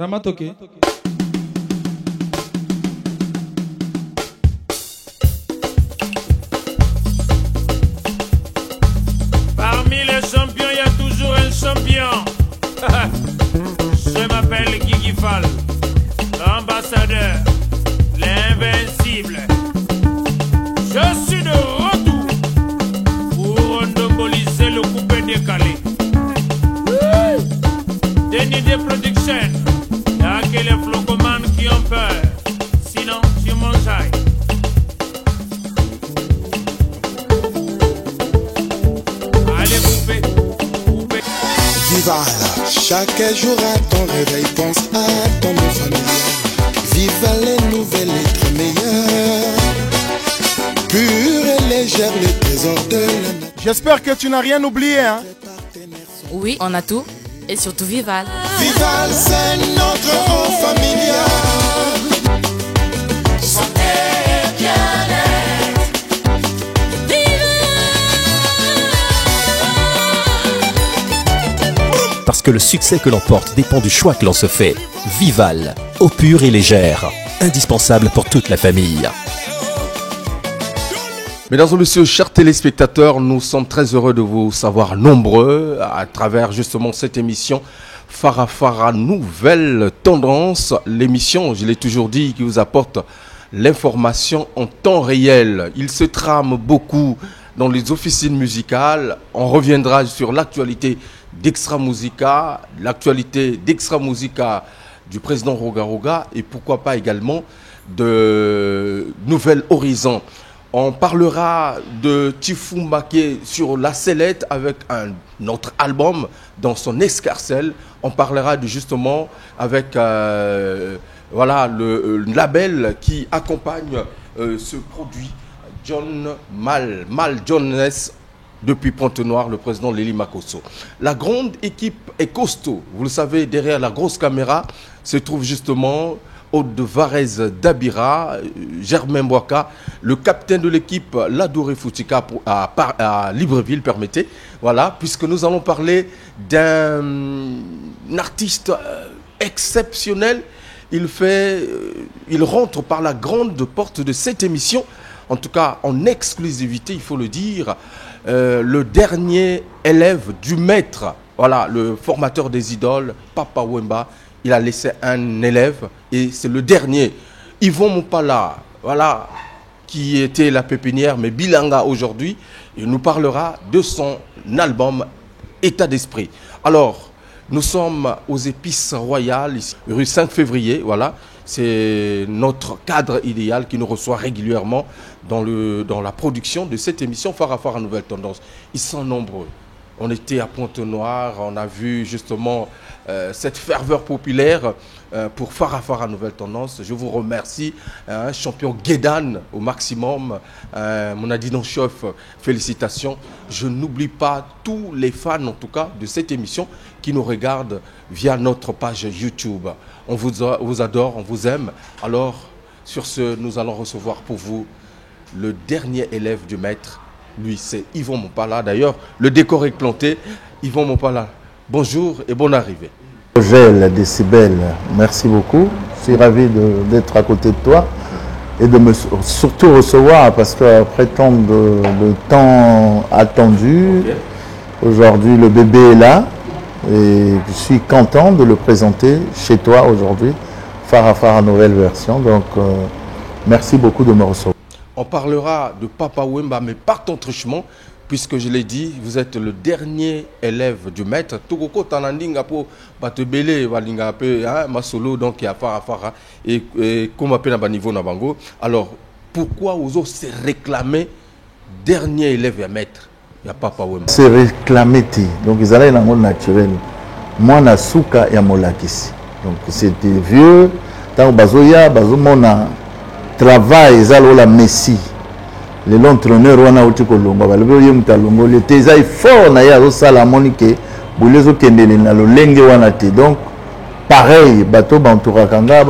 Ramatoke. Parmi les champions, il y a toujours un champion. Je m'appelle Guigui Fall, l'ambassadeur, l'invincible. Je suis de retour pour endomboliser le coupé décalé. Denis de production, il y a que les flocomanes qui ont peur. Sinon, tu m'enjailles. Allez, coupé, coupé. Vival, chaque jour à ton réveil, pense à ton nom familial. Viva les nouvelles lettres meilleures, pure et légère, les trésors de la nature. J'espère que tu n'as rien oublié, hein? Oui, on a tout. Et surtout Vival. Vival, c'est notre rang familial. Santé et bien-être. Parce que le succès que l'on porte dépend du choix que l'on se fait. Vival, eau pure et légère, indispensable pour toute la famille. Mesdames et messieurs, chers téléspectateurs, nous sommes très heureux de vous savoir nombreux à travers justement cette émission Farafara Nouvelle Tendance. L'émission, je l'ai toujours dit, qui vous apporte l'information en temps réel. Il se trame beaucoup dans les officines musicales. On reviendra sur l'actualité d'Extra Musica, l'actualité d'Extra Musica du président Roga Roga et pourquoi pas également de Nouvel Horizon. On parlera de Tifou Mbaké sur la sellette avec un autre album dans son escarcelle. On parlera de justement avec voilà, le label qui accompagne ce produit, John Mal Jones depuis Pointe-Noire, le président Lélie Makosso. La grande équipe est costaud. Vous le savez, derrière la grosse caméra se trouve justement Aude de Varese Dabira, Germain Boaka, le capitaine de l'équipe Ladouré Foutika à Libreville, permettez. Voilà, puisque nous allons parler d'un artiste exceptionnel. Il rentre par la grande porte de cette émission, en tout cas en exclusivité, il faut le dire, le dernier élève du maître, voilà, le formateur des idoles, Papa Wemba. Il a laissé un élève et c'est le dernier, Yvon Mopala, voilà, qui était la pépinière, mais Bilanga aujourd'hui. Il nous parlera de son album État d'esprit. Alors, nous sommes aux Épices Royales, ici, rue 5 février, voilà. C'est notre cadre idéal qui nous reçoit régulièrement dans la production de cette émission Farafara Nouvelle Tendance. Ils sont nombreux. On était à Pointe-Noire, on a vu justement cette ferveur populaire pour Farafara Nouvelle Tendance. Je vous remercie, champion Guédan au maximum, mon adjudant-chef, félicitations. Je n'oublie pas tous les fans en tout cas de cette émission qui nous regardent via notre page YouTube. On vous adore, on vous aime. Alors, sur ce, nous allons recevoir pour vous le dernier élève du maître. Lui, c'est Yvon Mopala. D'ailleurs, le décor est planté. Yvon Mopala, bonjour et bonne arrivée. Gel Décibel, merci beaucoup. Je suis ravi d'être à côté de toi et de me surtout recevoir parce qu'après tant de temps attendu, aujourd'hui le bébé est là et je suis content de le présenter chez toi aujourd'hui, Farafara Nouvelle Version. Donc, merci beaucoup de me recevoir. On parlera de Papa Wemba, mais par ton truchement, puisque je l'ai dit, vous êtes le dernier élève du maître. Togoko Tanandinga po batebele walinga pe ma solo donc il y a Farafara et comme appelle à niveau na bango. Alors pourquoi vous osez réclamer dernier élève à maître? Il y a Papa Wemba. C'est réclamé donc ils allaient dans le monde naturel. Moi na souka ya molakisi. Donc c'était vieux. Tant bazoya bazomona travail ezalo la messie. Les l'entraîneur wana uti kolonga balobe ye mutalongo le teza fort na ya sala monique bolezo kendele na lolenge wana te. Donc pareil bato bantoura kanga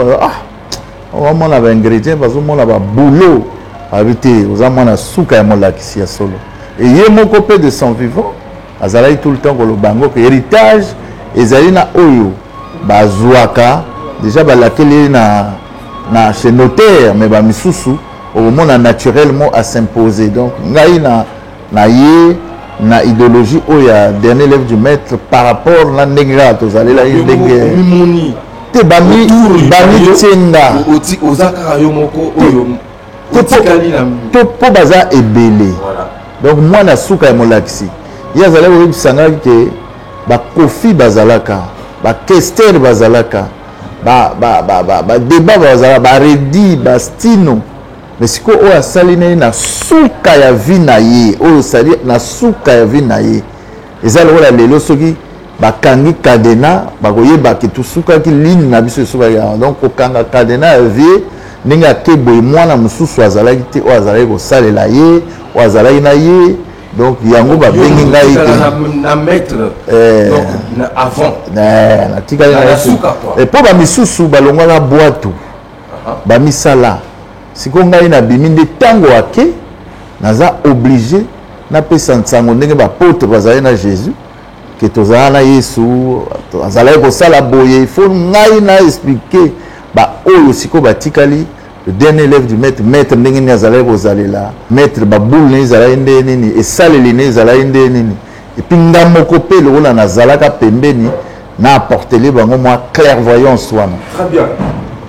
on mona ba ingrédients bazo mona ba boulot habité ozamona suka ya molakisi ya solo et ye moko pe de son vivant azalai tout le temps ko bango que héritage ezali na oyo bazwaka déjà balakeli na chez notaire mais ba misusu au moment naturellement à s'imposer donc ngai na ye na idéologie où il y a dernier élève du maître par rapport na ndenge to zalela ndenge mimoni te bami tienda ozaka yo moko oyo otikali na to po baza ebele donc moi na suka ya molakisi ya zala ko bisanga ke ba kofi bazalaka ba kester bazalaka ba débat bazala ba redi ba stino mais siko o asali na suka ya vie na ye o sali na suka ya vie na ye ezala wala lelo soki bakangi cadena bakoyeba ke tusuka ki ligne na biso suka ya donc okanga cadena ya vie ninga kebo mwana mususu azalaki te o azalaki ko salela ye o azalaki na ye donc yango ba bengi ngai na maître donc avant na tikali na suka et po ba misusu balongwa na boato ba misala siko ngai na bimi nde tango ake naza obligé na pesa nsango ndenge ba porte bazali na Jésus que tozala na Yesu azalaki kosala boye il faut ngai na expliquer ba oyo siko batikali le dernier élève du maître ndenge ni azalaki kozalela maître baboule ne ezalaki nde nini esaleli ne ezalaki nde nini et puis nga moko mpe lokola nazalaka pembeni na apporteli bango mwa clairvoyance wana. Très bien,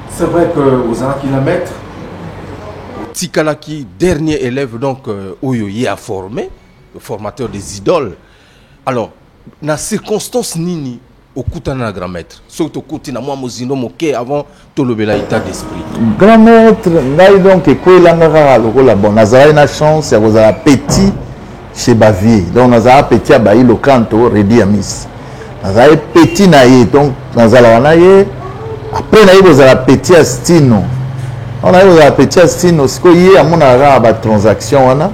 c'est vrai que ozalaki na maître tikalaki dernier élève donc oyo ye a formé le formateur des idoles. Alors na circonstance nini okutana na grand maître surtout okuti na mwa mozindo moke avant tolobela état d'esprit grand maître ngai donc ekwelanga kaka lokola bon nazalaki na chance ya kozala petit chez bavier donc nazala petit ya bayi lokanto redi ya miss nazala petit na ye donc nazalaka na ye après na ye kozala petit ya stino on a eu petit ya stino siko ye amonaka kaka batransaction wana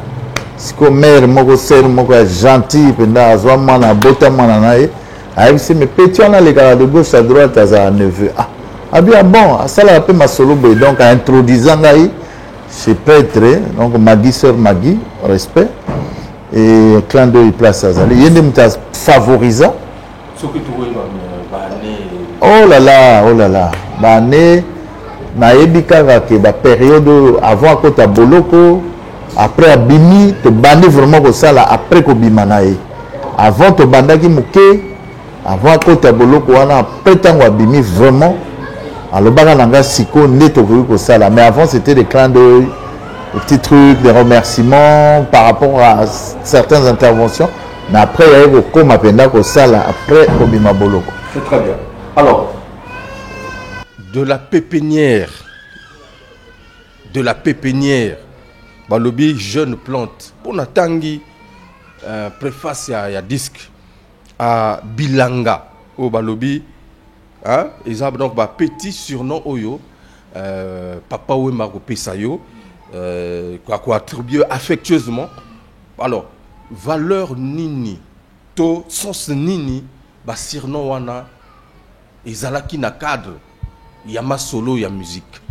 siko mare moko sere moko ya gentil mpenza azwa mwana abota mwana na ye ayebisi mais petit wana alekaka de gauche à droite azala neveu abia bon asalaka mpe masolo boye donc aintroduisa ngai chez prêtre donc Magui sœur Magui respect et clan de place azali ye nde moto afavorisa oh là là bane nayebi kaka ke bapériode avant akota boloko après abimi tobandi vraiment kosala après kobima na ye avant tobandaki moke avant akota boloko wana après ntango abimi vraiment alobaka na nga siko nde tokoki kosala mais avant c'était des clins d'œil des petits trucs des remerciements par rapport à certaines interventions mais après yaye kokoma mpenza kosala après kobima boloko. C'est très bien. Alors de la pépinière balobi jeune plante pour natangi préface ya disque à bilanga au balobi hein ils ont donc ba petit surnom oyo papa Wemba ko pesa yo quoi attribuer affectueusement alors valeur nini to sens nini ba surnom wana ezalaki na cadre ya masolo ya musique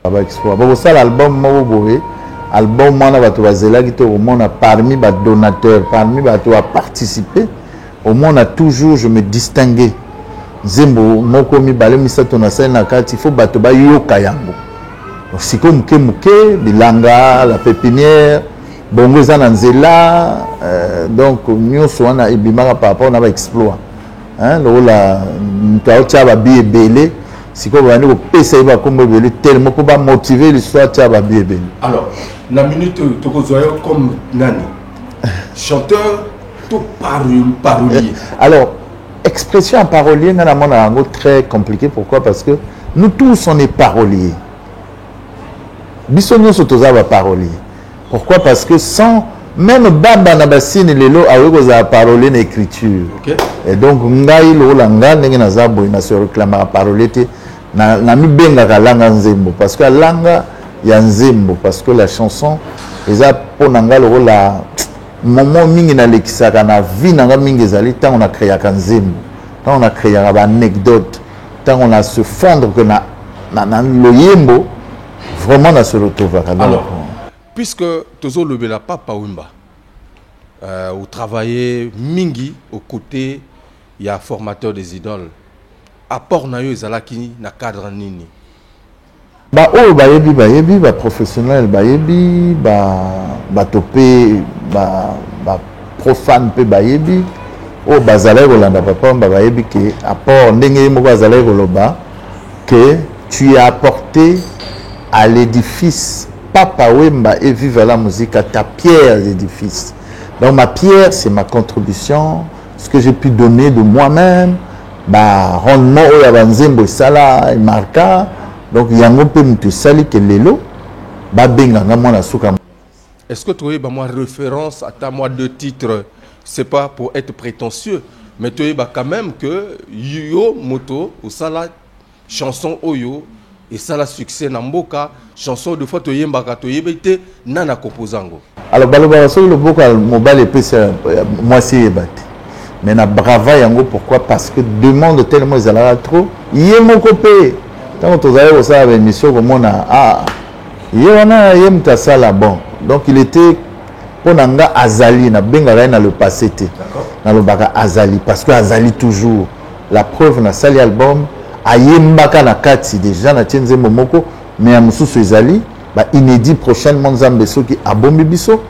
ba exploit ba sala album moko boye album wana bato bazelaki to omona parmi ba donateurs parmi bato a participé au moins a toujours je me distinguais zembo moko mibale misato na sala na kati faut bato ba yoka yango siko muke bilanga la pépinière bongo za na nzela donc nyonso wana ebimaka par rapport na ba exploit hein lola ntaotia ba bi ebele siko bandi ko pesa iba kombo ebele tellement ko ba motiver l'histoire tia ba bi ebele. Alors la minute tokozoyo comme nani chanteur tout parolier. Alors expression en parolier na mona yango très compliqué. Pourquoi? Parce que nous tous on est paroliers. Biso nyonso toza ba parolier. Pourquoi? Parce que sans même baba na basine lelo aweko za parolier na écriture. Okay. Et donc ngai lo la nga ndenge na za boy na se réclamer parolier te na mi benga ka langa nzembo parce que langa ya nzembo parce que la chanson eza pona nga lo la moment mingi na lekisaka na vie na nga mingi ezali tant on a créé ka nzembo tant on a créé ba anecdote tant on a se fondre que na loyembo vraiment na se retrouver. Alors puisque tozo lebela papa Wemba ou travailler mingi aux côtés il y a formateur des idoles apport na yo ezalaki na cadre nini? Ba o bayebi ba professionnel bayebi ba topé ba profane pe bayebi o bazalai kolanda papa bayebi que apport ndenge moko bazalai koloba que tu as apporté à l'édifice Papa Wemba et Vive la musique à ta pierre d'édifice. Donc ma pierre, c'est ma contribution, ce que j'ai pu donner de moi-même, bah rendement au yabanzembo sala et marka. Donc yango pe mutu sali ke lelo ba benga ngamo na suka. Est-ce que tu as moi référence à ta moi de titre, c'est pas pour être prétentieux, mais tu as quand même que yo moto ou sala chanson oyo et ça la succès namboka chanson de fois to yembaka to yebete nana composango. Alors baloba so le boka mobile epesa moi c'est yebate. Mais na brava yango pourquoi? Parce que demande tellement ezala trop. Yemoko pe tant to zaye ça avec mission comme on a yona yemta sala bon. Donc il était ponanga Azali na benga na le passé té. Na le baka Azali parce que Azali toujours la preuve na sali album ayembaka na kati déjà na tienze momoko mais amususu ezali ba inédit prochainement nzambe soki abombi biso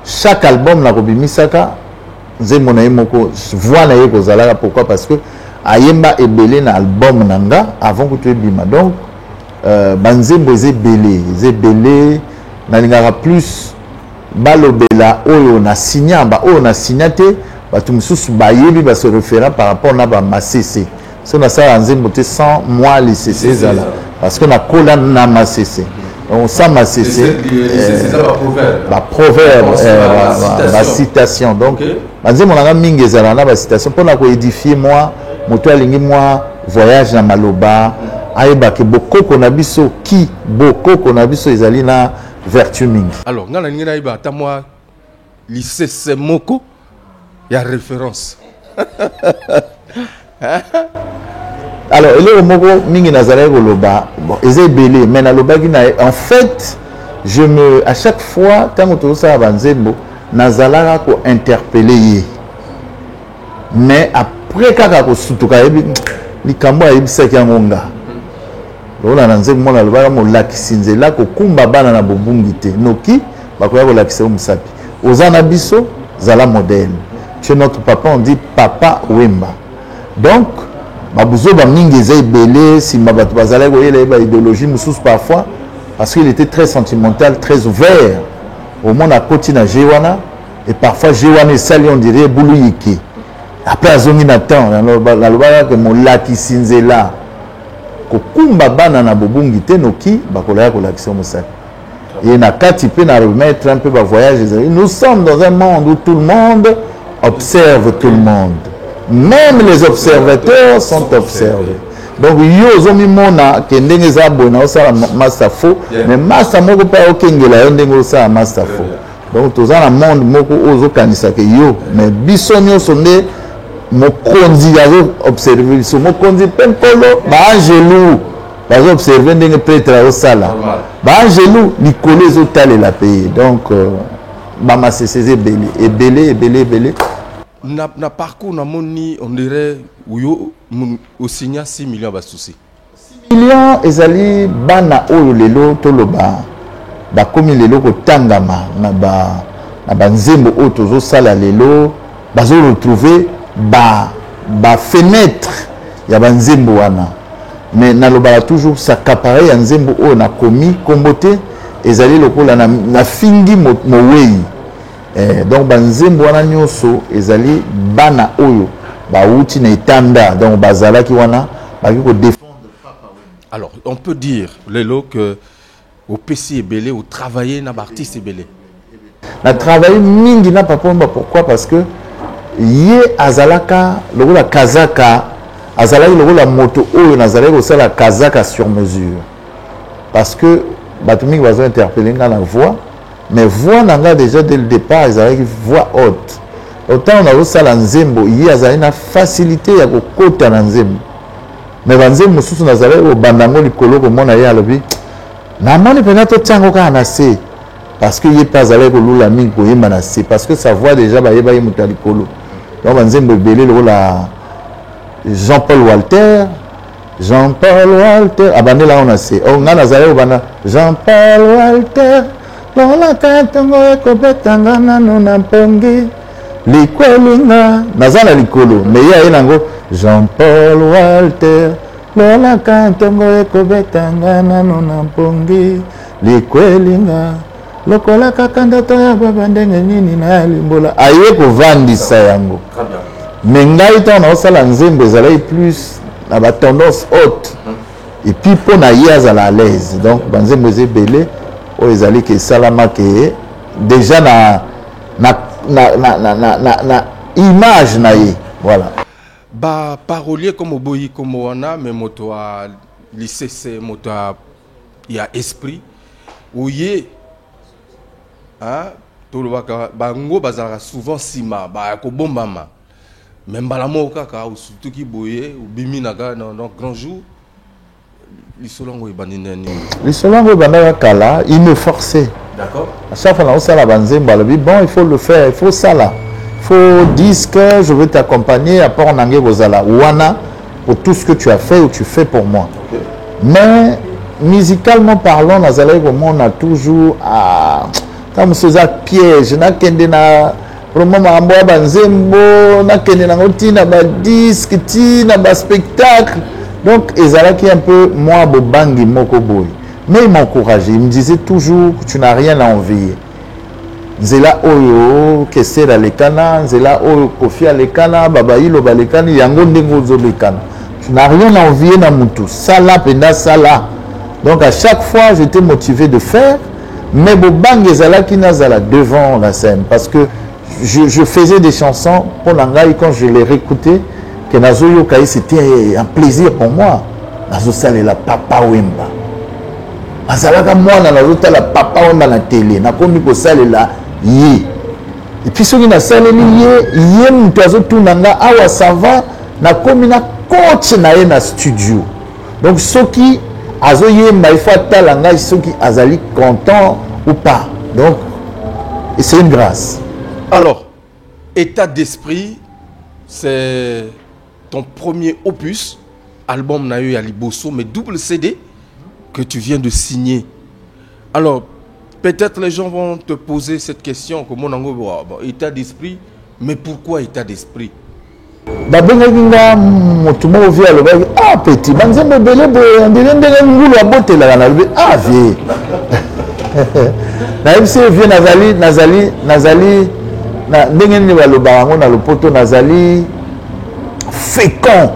chaque album na kobimisaka nzembo na yemoko voix na ye kozalaka. Pourquoi? Parce que ayemba ebele na album nanga avant que tu ebima. Donc banzembo ezebele na lingaka plus balobela oyo na signa ba oyo na signate batu mususu bayebi ba se référent par rapport na ba masese. Si on a ça en zémoté sans moi les CC là parce qu'on a collé na ma CC on sent ma CC la proverbe la citation donc banze mon anga mingi ezala na ba citation pour na ko édifier moi moto alingi moi voyage na maloba ayeba ke bokoko na biso ki bokoko na biso ezali na vertu mingi. Alors ngana ngi na iba ta moi lycée moko ya référence. Alors, le moko mingi nazare koloba bon ezé belé mais na lobaki na en fait à chaque fois tant que ça banzembo nazalaka ko interpeller mais après kaka ko sutuka yebi likambo ayebisa ki ngonga lola na nzembo na lobaka mo lakisinzela ko kumba bana na bobungi te noki bakoya ko lakisa musapi ozana biso zala modèle. Chez notre papa on dit Papa Wemba. Donc Babouzo Bamingi Zay Belé, si Mabat Bazalé, vous voyez l'idéologie Moussous parfois, parce qu'il était très sentimental, très ouvert. Au monde à Kotina Jewana, et parfois Jewana et Sali, on dirait Boulouyiki. Après, Azongi Nathan, la loi que mon laki Sinzela, Kokumba Banana Bobungi Tenoki, Bakolaya Kolaktion Moussaki. Et na Katipe, na remettre un peu de voyage. Nous sommes dans un monde où tout le monde observe tout le monde. Même les observateurs sont observés. Donc, yo zomi mona kendenge za bona osala masafo, mais masa moko pa okengela yo ndenge osala masafo. Donc, toza na monde moko ozo kanisa ke yo, mais biso nyonso nde mokonzi yazo observer so mokonzi penkolo ba angelou bazo observer ndenge prêtre osala. Ba angelou likolo zo talela pays. Donc, ba masese belé. Na parcours na moni on dirait uyo au signa 6 millions ba souci 6 millions ezali bana oyo lelo toloba ba komi lelo ko tangama na ba nzembo oyo tozo sala lelo bazo retrouver ba fenêtre ya ba nzembo wana mais na loba toujours s'accaparer ya nzembo oyo na komi kombote ezali lokola na fingi mowei. Donc banzembo wana nyoso ezali bana oyo ba uti na itanda donc bazala ki wana ba ki ko défendre papa. Alors on peut dire lelo que au PC belé ou travailler na artiste belé. Na travailler mingi na papa pourquoi? Parce que ye azalaka lokola kazaka azalaki lokola moto oyo nazalaki kosala kazaka sur mesure parce que bato mingi bazo interpeller nga na voix. Mais voix nanga déjà dès le départ, ils avaient une voix haute. Autant on a reçu la nzembo, il y a une facilité à côté de nzembo. Mais nzembo sous on a au bandango likolo comme on a eu à l'objet. Na mani penato tiango ka anase parce que il est pas allé au lula mingi ko yema nase parce que sa voix déjà ba yeba yemuta likolo. Donc nzembo belé la Jean-Paul Walter Jean-Paul Walter abandé là on a c'est on a nazalé bana Jean-Paul Walter lola katongo ekobetanga nano na mpongi likwelinga nazala likolo mais ya enango Jean-Paul Walter lola katongo ekobetanga nano na mpongi likwelinga lokola kaka ndoto ya baba ndenge nini na limbola aye kovandisa yango mais ngai tona osala nzembo ezalaki plus na ba tendance haute et puis pour na ye azala à l'aise donc banzembo ezebele oyo ezali ke esalama ke déjà na image na ye voilà ba parolier comme oboyi comme wana mais moto a lycée moto il y a esprit oye hein tolobaka bango bazala souvent sima ba ko bombama même balamo kaka surtout ki boye obimi naga dans grand jour lisolongo ibanineni lisolongo ibanda kala il me forçait d'accord à chaque fois on sala banzembo alobi bon il faut le faire il faut ça là il faut dire que je veux t'accompagner à part nangé bozala wana pour tout ce que tu as fait ou tu fais pour moi okay. Mais musicalement parlant nazalé on a toujours comme ce piège na kende na vraiment mambo banzembo na kende na tina ba disque tina ba spectacle donc ezalaki un peu moi bobangi moko boy mais il m'encourageait il me disait toujours que tu n'as rien à envier nzela oyo kesera lekana nzela oyo kofi lekana baba ilo balekani yango ndengo zolekana tu n'as rien à envier na mutu sala penda sala donc à chaque fois j'étais motivé de faire mais bobangi ezalaki nazala devant la scène parce que je faisais des chansons pour l'angaï quand je les réécoutais que Nazo Yokai c'était un plaisir pour moi. Nazo Sale la Papa Wemba. Azalaka moi Nazo la Papa Wemba la télé. Na komi ko sale la yé. Et puis ce qui na sale ni yé mutazo tout nanga awa ça va na komi na coach na ye na studio. Donc ce qui azo yé il faut talanga ceux qui azali content ou pas. Donc c'est une grâce. Alors, État d'esprit, c'est ton premier opus, album Nayo Aliboso, mais double CD que tu viens de signer. Alors, peut-être les gens vont te poser cette question, comment on a état d'esprit, mais pourquoi état d'esprit? Ah petit, ah vieux. Nazali na ndenge ni baloba ngo na lopoto nazali fécond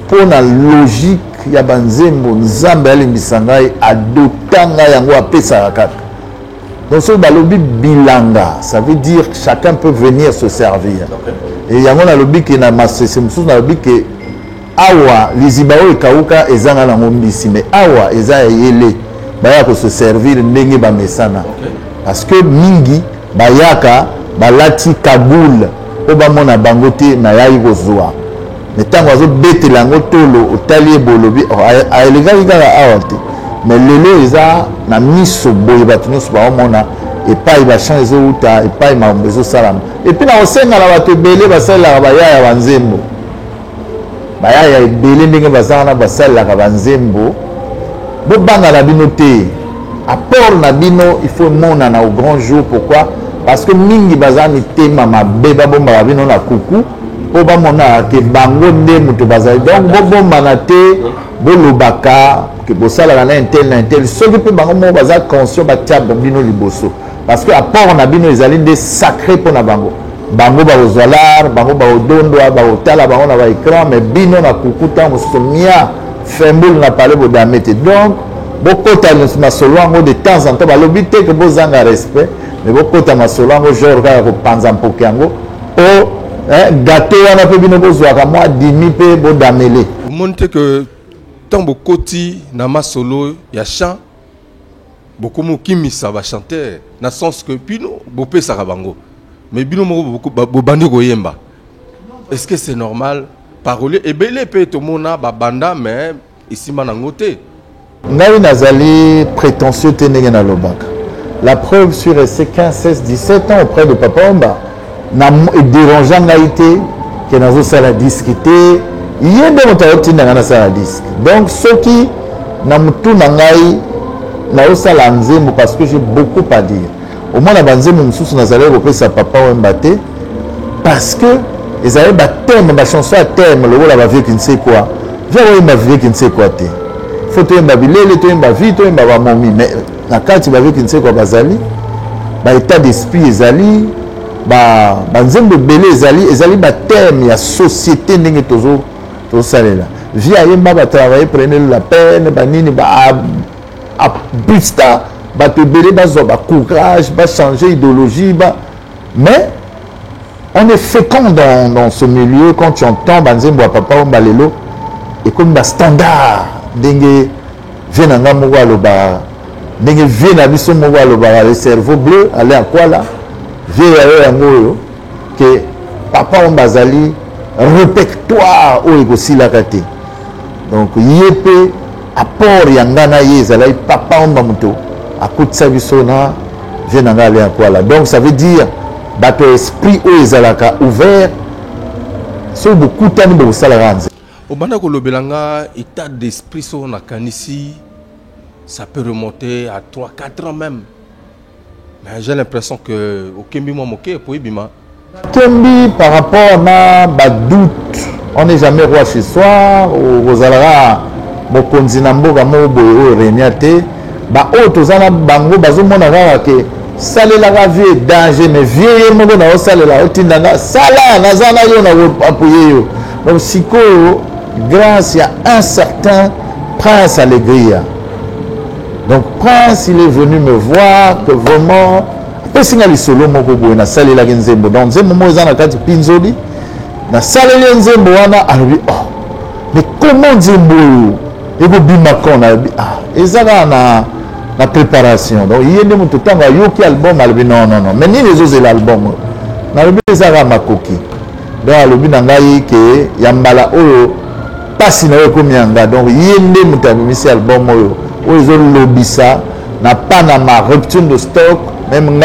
pour la logique ya banzembo nzambe alimbisa ngai adotanga yango apesa kaka donc ce balobi bilanga ça veut dire que chacun peut venir se servir et yango na lobi ke na masese mususu na lobi ke awa liziba oyo ekauka ezanga na ngombisi mais awa eza yele baya ko se servir ndenge bamesana parce que mingi bayaka balati kaboul po bamona bango te na yai kozwa mais ntango azobetela yango tolo otali ebolobi aelekaki kaka awa te mais lelo eza na miso boye bato nyonso baomona epai bachamp ezouta epai makambo ezosalama epuis na kosenga na bato ebele basalelaka bayaya banzembo bayaya ebele ndenge bazanga na basalelaka banzembo bobanga na bino te apport na bino il faut monana au grand jour. Pourquoi? Parce que mingi bazani tema mabe babomba babino na kuku po bamona ke bango nde muto bazali donc bobomba na te bolobaka ke bosala na intel soki pe bango mo baza conscient batia bino liboso parce que apport na bino ezali nde sacré pour na bango bango ba ozalar bango ba odondwa ba otala bango na ba écran mais bino na kuku tango somia fembul na parler bodamete donc beaucoup de masolo de temps en temps balobi te que bozanga respect mais beaucoup de masolo genre ka ko panza mpoke yango o gâteau wana pe bino bozwaka moi dimi pe bodamele monte que tant bokoti na masolo ya chant beaucoup mo kimisa ba chanter na sens que bino bopesa ka bango mais bino moko bobandi koyemba est-ce que c'est normal parole ebele pe to mona ba banda mais ici manangote ngai nazali prétentieux te ndenge na lobaka la preuve sur ces 15 16 17 ans auprès de Papa Wemba na dérangeant ngai te ke nazosala disque te ye nde moto aotinda na sala disque. Donc soki na mutu na ngai na osala nzembo parce que j'ai beaucoup à dire. Au moins na banzembo mususu nazali kopesa papa Wemba te parce que ezali ba thème ba chanson à thème le la vie qui ne sait quoi. Viens Wemba vie qui ne sait quoi te. Faut to Wemba bilele to Wemba vie to Wemba ba momi mais na kati ba vie qui ne sait quoi bazali ba état d'esprit ezali ba nzembo belé ezali ba thème ya société ndenge tozo salela. Via Yemba va travailler, prenez la peine, banini ba busta, ba te belé, ba courage, ba changer idéologie, mais on est fécond dans ce milieu quand tu entends banzembo papa Ombalelo et comme ba standard dengue venanga mowalo ba dengue vena biso mowalo ba le cerveau bleu aller à quoi là via yango que papa Ombazali répertoire au égosilaka te. Donc yépe apport yangana yezala papa Omba muto akutsa biso na venanga aller à quoi là. Donc ça veut dire bato esprit o ezalaka ouvert so beaucoup tani bo salaranze. Obanda ko lobelanga état d'esprit so na kanisi ça peut remonter à 3-4 ans même. Mais j'ai l'impression que au Kembi mo moké pour bima Kembi par rapport à ma doute, on n'est jamais roi chez soi, aux alara, mon konzinambo, mon boyo, réuniate, bah, autres en bango, bazo mon alara que salé la vie danger, mais vieux mon na salé la otindanga, sala, nazana yo na appuyer yo. Donc, siko, grâce à un certain Prince Allégria. Donc, Prince, il est venu me voir que vraiment. Pesinga lisolo moko boye na salela nzembo donc nzembo mo ezana kati pinzoli na salela nzembo wana alobi oh mais comment nzembo ego bima kona ezaka na préparation donc yende mutu tanga yoki album alobi non mais ni les autres l'album na lobi ezaka makoki donc alobi na ngai ke yambala oyo pasi na ko mianga donc yende mutu amisi album oyo ozo lobisa na pas na ma rupture de stock. Même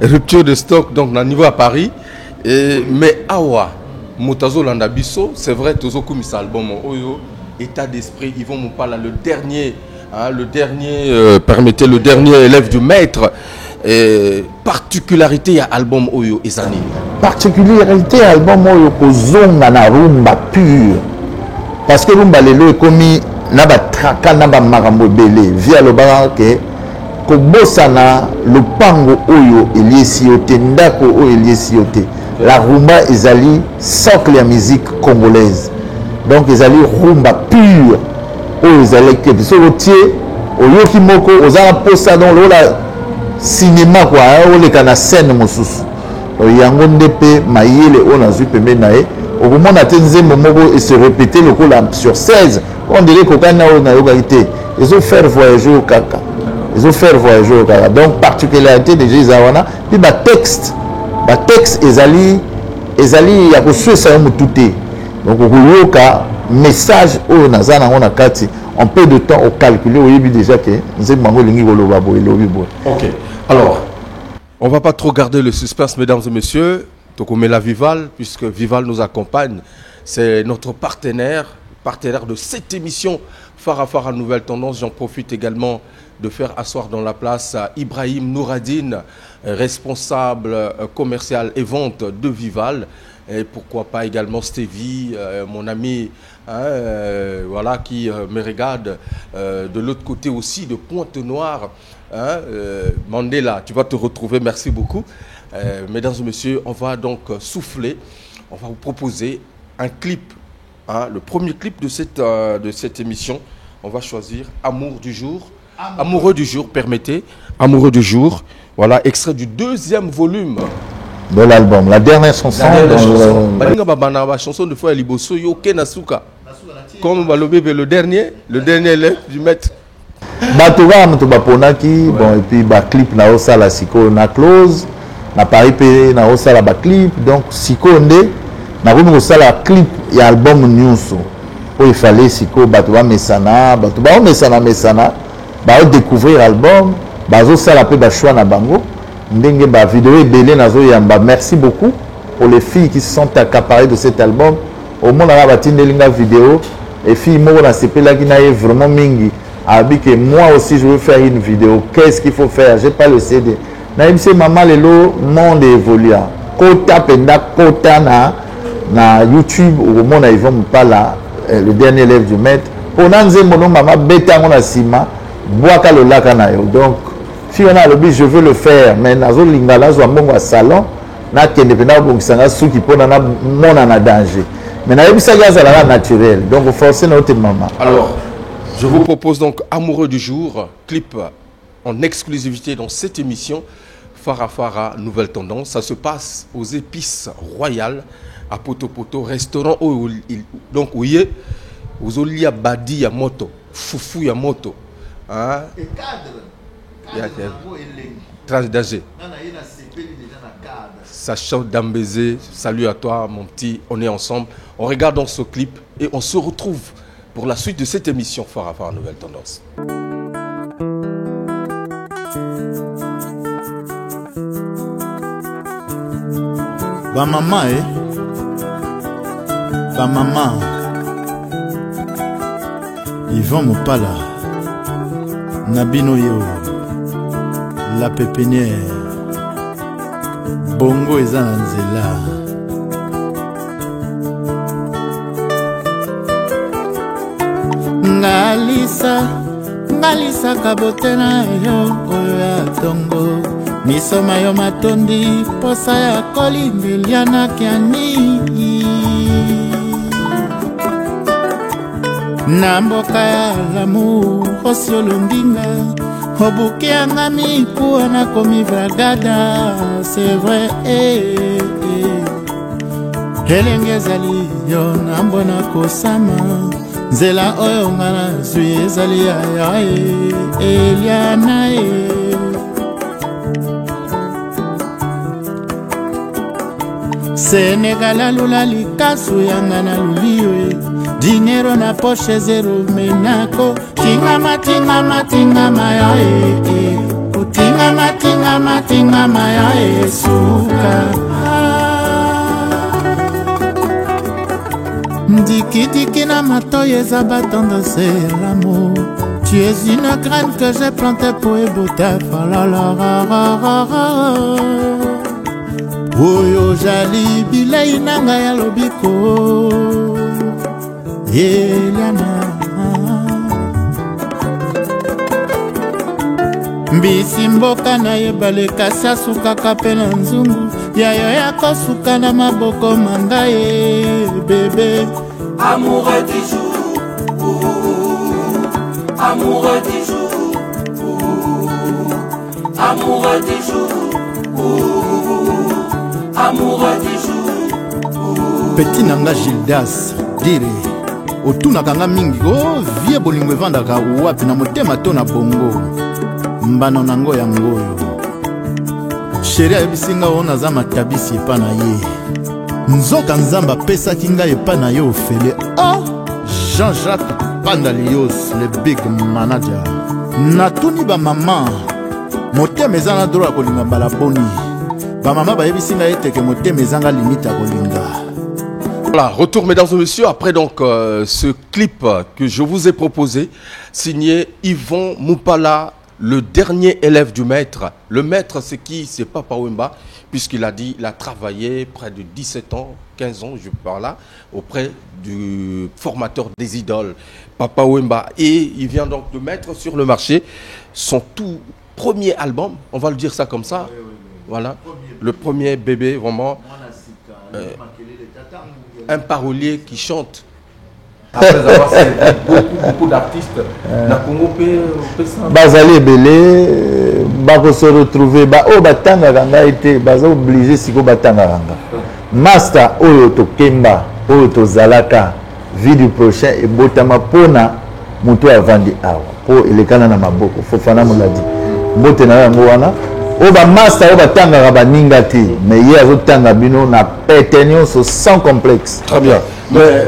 rupture de stock donc na niveau à Paris mais awa Moutazo Landabiso c'est vrai tozo komisa album oyo état d'esprit ils vont nous parler le dernier permettez le dernier élève du maître particularité à album oyo ezani particularité album oyo kozonga na rumba pure parce que rumba lelo ekomi naba traka naba makambo belé via le bar que kobosana lopango oyo eliesi yote ndako oyo eliesi yote la rumba ezali socle ya musique congolaise donc ezali rumba pure oyo ezali ke biso rotier oyoki moko ozala posa dans la cinéma quoi oleka na scène mosusu yango ndepe mayele ona zui pembeni na ye okomona te nzembo moko et se répéter le coup sur 16 on dirait qu'aucun n'a eu ils ont fait voyager au caca. Ils ont fait voyager au caca. Donc, particularité de Jézawana, puis le texte ezali, il y a que ce ça me touté. Donc, au cas, message au Nazana, on a kati, en peu de temps, au calculer, au début déjà que nous avons lingi ok. Alors, on va pas trop garder le suspense, mesdames et messieurs. Tokomela Vival, puisque Vival nous accompagne, c'est notre partenaire de cette émission Farafara Nouvelle Tendance. J'en profite également de faire asseoir dans la place Ibrahim Nouradine, responsable commercial et vente de Vival. Et pourquoi pas également Stevie, mon ami, voilà, qui me regarde de l'autre côté aussi de Pointe-Noire. Mandela, tu vas te retrouver, merci beaucoup. Mesdames et messieurs, on va donc souffler, on va vous proposer un clip. Le premier clip de cette émission, on va choisir Amour du jour. Amoureux du jour, permettez. Amoureux du jour. Voilà, extrait du 2e volume de l'album. La dernière chanson. La chanson de Foya Liboso, Yoke Nasuka. Comme le dernier élève du maître. Batouva, Moutobaponaki, bon, et puis clip na osa la siko na close. Na Paris P na osa la clip. Donc, siko nde. Na komi kosala clip ya album nyonso oyo ifale siko bato bamesana découvrir album bazosala mpe bachoix na bango ndenge bavideo ebele nazoyamba merci beaucoup pour les filles qui se sont accaparées de cet album. Au monde, on a bâti une vidéo. Et filles, moi, on a vraiment mingi. Avec que moi aussi, je veux faire une vidéo. Qu'est-ce qu'il faut faire? J'ai pas le CD. Naïmse maman, le monde évolue. Kota penda, kota na YouTube, au monde, ils vont pas là. Le dernier élève du maître. Pour nanze mono maman, bêta mon asima, boaka le lac anayo. Donc, si on a le but, je veux le faire. Mais nazo lingala, zo amongo salon, na kende penda bongisanga sou qui pona na mon en danger. Mais naïmse ça naturel. Donc, forcez notre maman. Alors, je vous propose donc Amoureux du jour, clip en exclusivité dans cette émission Fara Fara Nouvelle Tendance. Ça se passe aux Épices Royales à Poto Poto, restaurant où donc où il est aux Olia Badi ya moto, Foufou ya moto. Hein? Et cadre. Transdagé. Sacha Dambézé, salut à toi mon petit, on est ensemble. On regarde donc ce clip et on se retrouve pour la suite de cette émission Fara Fara Nouvelle Tendance. Ba maman ba maman Yvon Mopala Nabino Yo La pépinière Bongo eza na nzela Ngalisa kabotena yo oyo ya tongo Misoma yo matondi posa ya kolimbiliana kiani Na mboka ya lamu osio longinga Obuke anga miku na komi vragada C'est vrai Elenge zali yo na mbona kosama Nzela oyo ngana zui ezali ya Eliana Senegal alula likasu yanga na luliwe Dinero na poche zero menako Tingama ya Tingama ya suka Diki na matoye za batanda c'est l'amour Tu es une graine que j'ai plantée pour ébouter Oyo jali bilei nanga ya lobiko Eliana Mbisi mboka na yebale kasi asukaka pe na nzungu Yayo ya kosuka na maboko mangaye bébé Amoureux du jour Amoureux du jour Amoureux du jour Amoureux du jour Petit nanga Gildas dire Otuna kanga mingi vie bolingo evandaka wapi na motema to na bongo Mbano nango ya ngoyo Sheria ebisinga ona za matabisi epa na ye Nzoka nzamba pesa kinga epa na ye ofele Oh Jean-Jacques Pandalios le big manager Natuni ba maman Motema ezana droit kolinga balaboni Ba maman ba ebisinga eteke motema ezanga limite kolinga Voilà, retour mesdames et messieurs, après donc ce clip que je vous ai proposé, signé Yvon Mopala, le dernier élève du maître. Le maître, c'est qui? C'est Papa Wemba, puisqu'il a dit, il a travaillé près de 17 ans, 15 ans, je parle là, auprès du formateur des idoles, Papa Wemba. Et il vient donc de mettre sur le marché son tout premier album, on va le dire ça comme ça, voilà, le premier bébé, vraiment. Un parolier qui chante. Après avoir beaucoup d'artistes. Bazali Belé, Bako se retrouver, oh batanga ranga été, baza obligé siko batanga ranga. Master oyo to Kemba, oyo to Zalaka, vie du prochain et botama pona muto avandi awa. Po elekana na maboko, Fofana muladi. Bote na yango wana. Oba master oba tanga rabaninga ti mais hier azo tanga bino na pétenio sans complexe. Très bien. Mais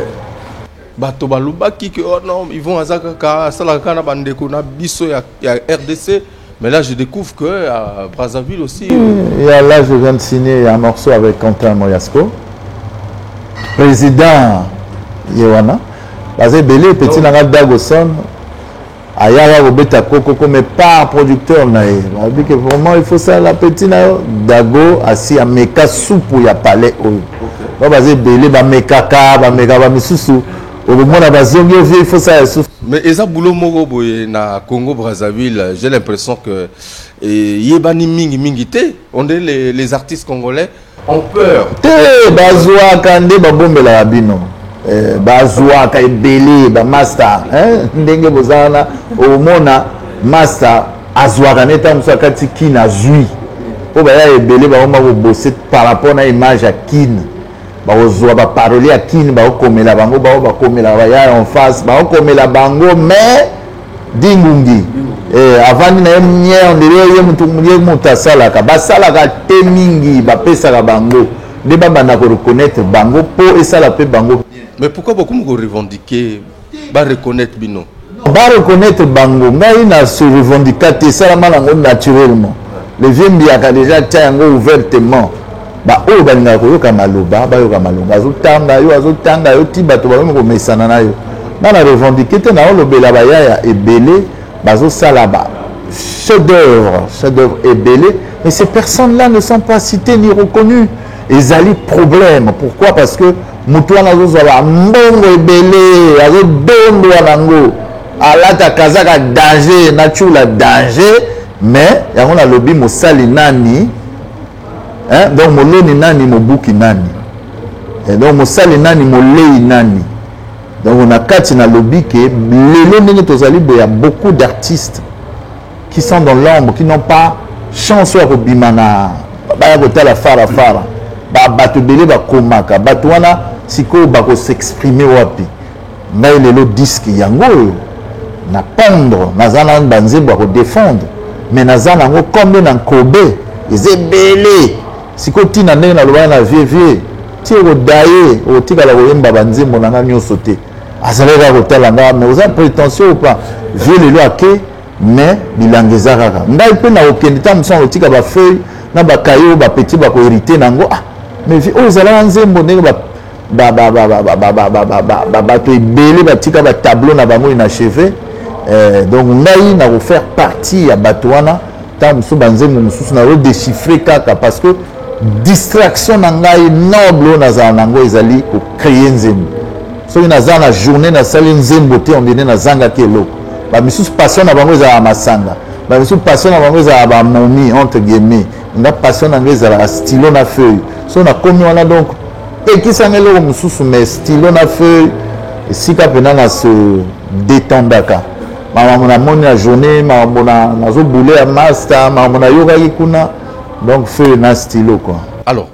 bato balubaki que oh non ils vont azaka ka salaka na bandeko na biso ya RDC Mais là, je découvre qu'à Brazzaville aussi... Et là, je viens de signer un morceau avec Quentin Moyasco. Président Yewana. Basé Belé, petit Nanga Dagoson. Ayara Robeta Koko, mais pas producteur. Il dit que vraiment, il faut ça, la petite Dago, assis à Meka Soupe, il y a palais. Donc, basé Belé, Mekaka, Meka, Misusu. Au moment où il faut ça. Mais Eza Boulot Moro na Congo Brazzaville, j'ai l'impression que Yebani Mingi Mingite, on est les artistes congolais ont peur. Bazoua Kande Babombe la Rabino. Bazoua Kaibele, Master, Ndenge Bozana, Omona, Master, Azoua Kaneta Moussakati Kin a Zui. Pour Baya Ebele, Baoma bosser par rapport à l'image à Kin. Bazoua ba parler à Kin, Baokome la Bango, Baokome la Baya en face, Baokome la Bango, mais Dingungi. Avant de reconnaître Bango et ça la paix Bango. Mais pourquoi beaucoup me revendiquer, reconnaître Bino? Reconnaître Bango, mais il a se revendiquer ça naturellement. Le vieux a déjà tient ouvertement. Oh banga ko kamaloba ba yo kamaloba azotanga yo tibato ba ko mesana na yo. Na revendiquer te na lobela ba ya ebele bazo salaba chef d'œuvre ebele, mais ces personnes-là ne sont pas citées ni reconnues. Ils ont problème. Pourquoi? Parce que Moutouana Zozala mbongo ebele azo dondo wanango alata kazaka danger nature danger, mais yango na lobi mosali nani. Donc moloni nani mobuki nani. Et donc mosali nani molei nani. Donc on a kati na lobby que il y a beaucoup d'artistes qui sont dans l'ombre, qui n'ont pas chance de bimana ba ko tala fara ba batu belé ba komaka batu wana siko ba ko s'exprimer wapi ngai lelo disque yango na pendre nazana banzembo ko défendre mais nazana ngo comme na Kobe ezebele siko tina ndenge na loba na vieux ti ko daye o tika la koyemba banzembo na nganyo sauter azaleka kotala nga mais oza prétentieux ou pas vieux lelo ake mais bilangeza kaka ngai pe na okende ta musango tika ba feuille na ba kayo ba petit ba ko hériter nango mais vi ozala nzembo ndenge ba to ebele ba tika ba tableau na bango inachevé donc ngai na ko faire partie ya batwana ta musu banzembo mususu na redéchiffrer kaka parce que distraction na ngai noble na za nango ezali ko créer nzembo. So il y a une journée na sali nzembo te on dine na zanga kelo ba misus passion na bango za masanga ba misus passion na bango za ba momi entre guillemets nga passion na ngeza la stylo na feuille so na komi wana donc peki sangelo mususu mais stylo na feuille sika pena na se détendaka mama mona moni la journée mama mona nazo boule ya master mama mona yoga kuna donc feuille na stylo quoi. Alors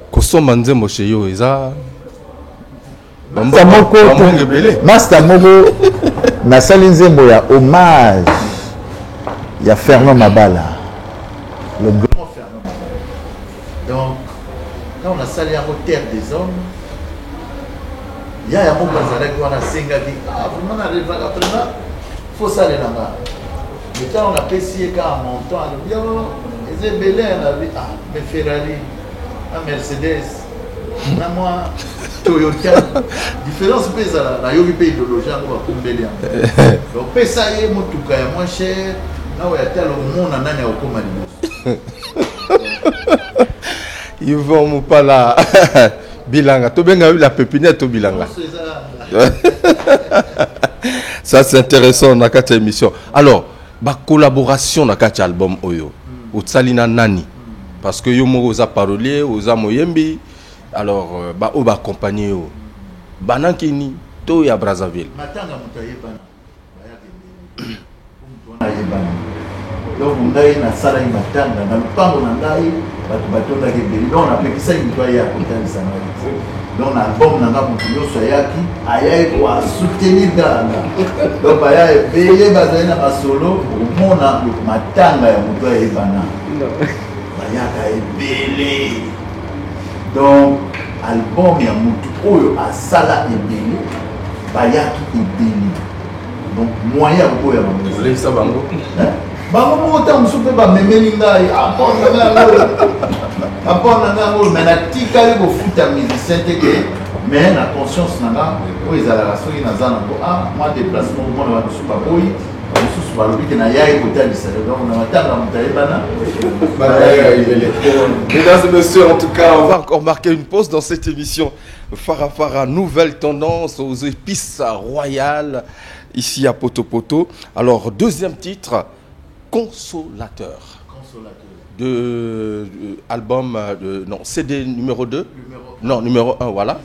kosomba nzembo chez yo eza Master Mogo na sali nzembo ya hommage ya Fernand Mabala, le grand Fernand Mabala. Donc quand on a sali à terre des hommes il y a un moment où on a singaki vraiment na rêve après faut saler là-bas. Mais quand on a payé quand on montant bien les belé on a vu mais Ferrari Mercedes na moi Toyota différence pesa na yoki pe idéologie ngo bakumbeli yango donc pesa ye motuka ya moins cher na wa talo mona nani akoma liboso ils vont mu pala bilanga to benga la pépinière to bilanga ça c'est intéressant na kati émission. Alors ba collaboration na kati album oyo utsalina nani parce que yo mo oza parolier oza moyembi. Alors, on va accompagner Banankini, to ya Brazzaville. Matanga mutaye bana. Donc ngai na sala matanga na lupango na ngai bato ke beli donc na pekisa mitoye ya kontani sana. Donc na album na ngapo nyoso yaki ayaye ko soutenir dana. Donc baya ebele bazali na basolo mona matanga ya mutaye bana. Bayaka ebele. Donc album ya mutu oyo asala ebele bayaki ebele donc moyen ko ya les sabango bango mota musupe ba memeli ngai apona ngango mais natikali kofuta musicien te ke mais na conscience nanga oyo ezalaka soki naza nango moi déplacement omona bamosusu baboyi bamosusu balobi ke nayai kotalisa donc na matanga moto ayebana. Mesdames et messieurs, en tout cas, on va encore marquer une pause dans cette émission Farafara, nouvelle tendance aux épices royales ici à Poto Poto. Alors, deuxième titre, Consolateur. De album, non, CD numéro 2. Non, numéro 1, voilà.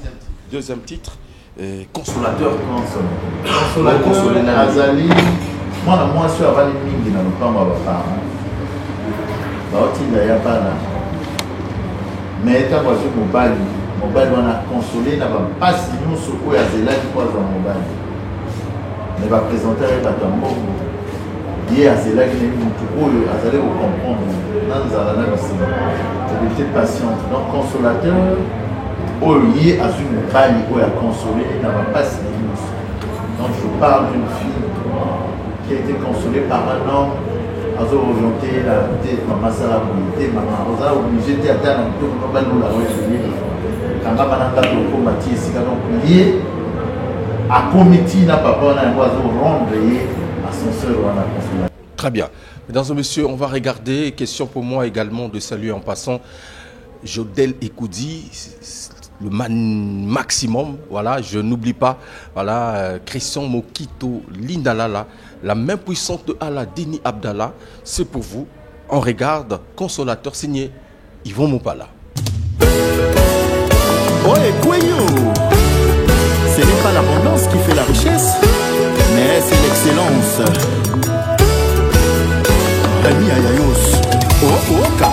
Deuxième titre, Consolateur. Consolateur, Azali. Moi, je suis avant les mingi dans le camp de ma femme. Il y a pas là. Mais quand je suis mobile, on a consolé, n'a pas si nous ce qu'on a zélé qui croise en mobile. Mais va présenter avec un mot. Il y a zélé qui est tout haut, à zélé au comprendre. Dans la nana aussi. Je suis patiente. Donc consolateur, au lié à une mobile où il a consolé, n'a pas si nous. Donc je parle d'une fille qui a été consolée par un homme. Azo orienté la tête maman sala bonité maman oza obligé de attendre un peu pour pas nous la retenir quand bananga to mati sika donc lié à comité na papa na oiseau rendre à son sœur wana consola. Très bien. Mesdames et messieurs, on va regarder, question pour moi également de saluer en passant Jodel Ekoudi, le maximum, voilà, je n'oublie pas, voilà, Christian Mokito, Linda Lala, la main puissante de Allah, Dini Abdallah, c'est pour vous. On regarde, Consolateur signé Yvon Mopala. Oye, Kwenyo, ce n'est pas l'abondance qui fait la richesse, mais c'est l'excellence. Dani Ayayos, Oka,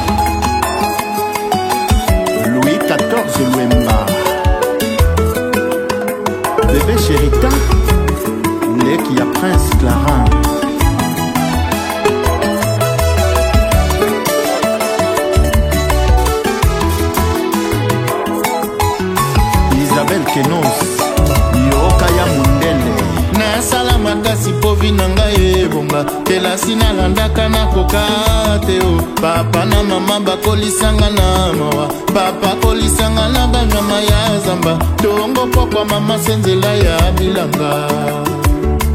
Louis XIV Louemba, bébé Chérita, qui a Prince Clara. Isabelle Kenos, Yokaya Mundele. Na salama kasi povi nanga ebonga kelasi nalandaka na koka te o papa na mama bakolisanga na mawa papa kolisanga na banyama ya zamba tongo pokwa mama senzela ya bilanga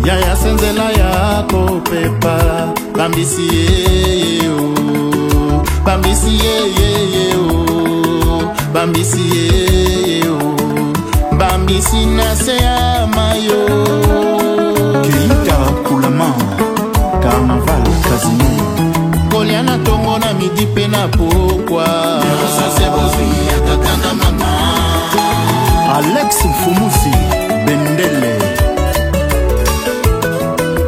Yaya senzela ya kopepa bambisi ye o bambisi ye o bambisi ye o bambisi na se ya mayo Keita Kulama Carnaval Casino Koliana tongo na midi pe na pokwa Yosa se bozi ya tata na mama Alex Fumusi Bendele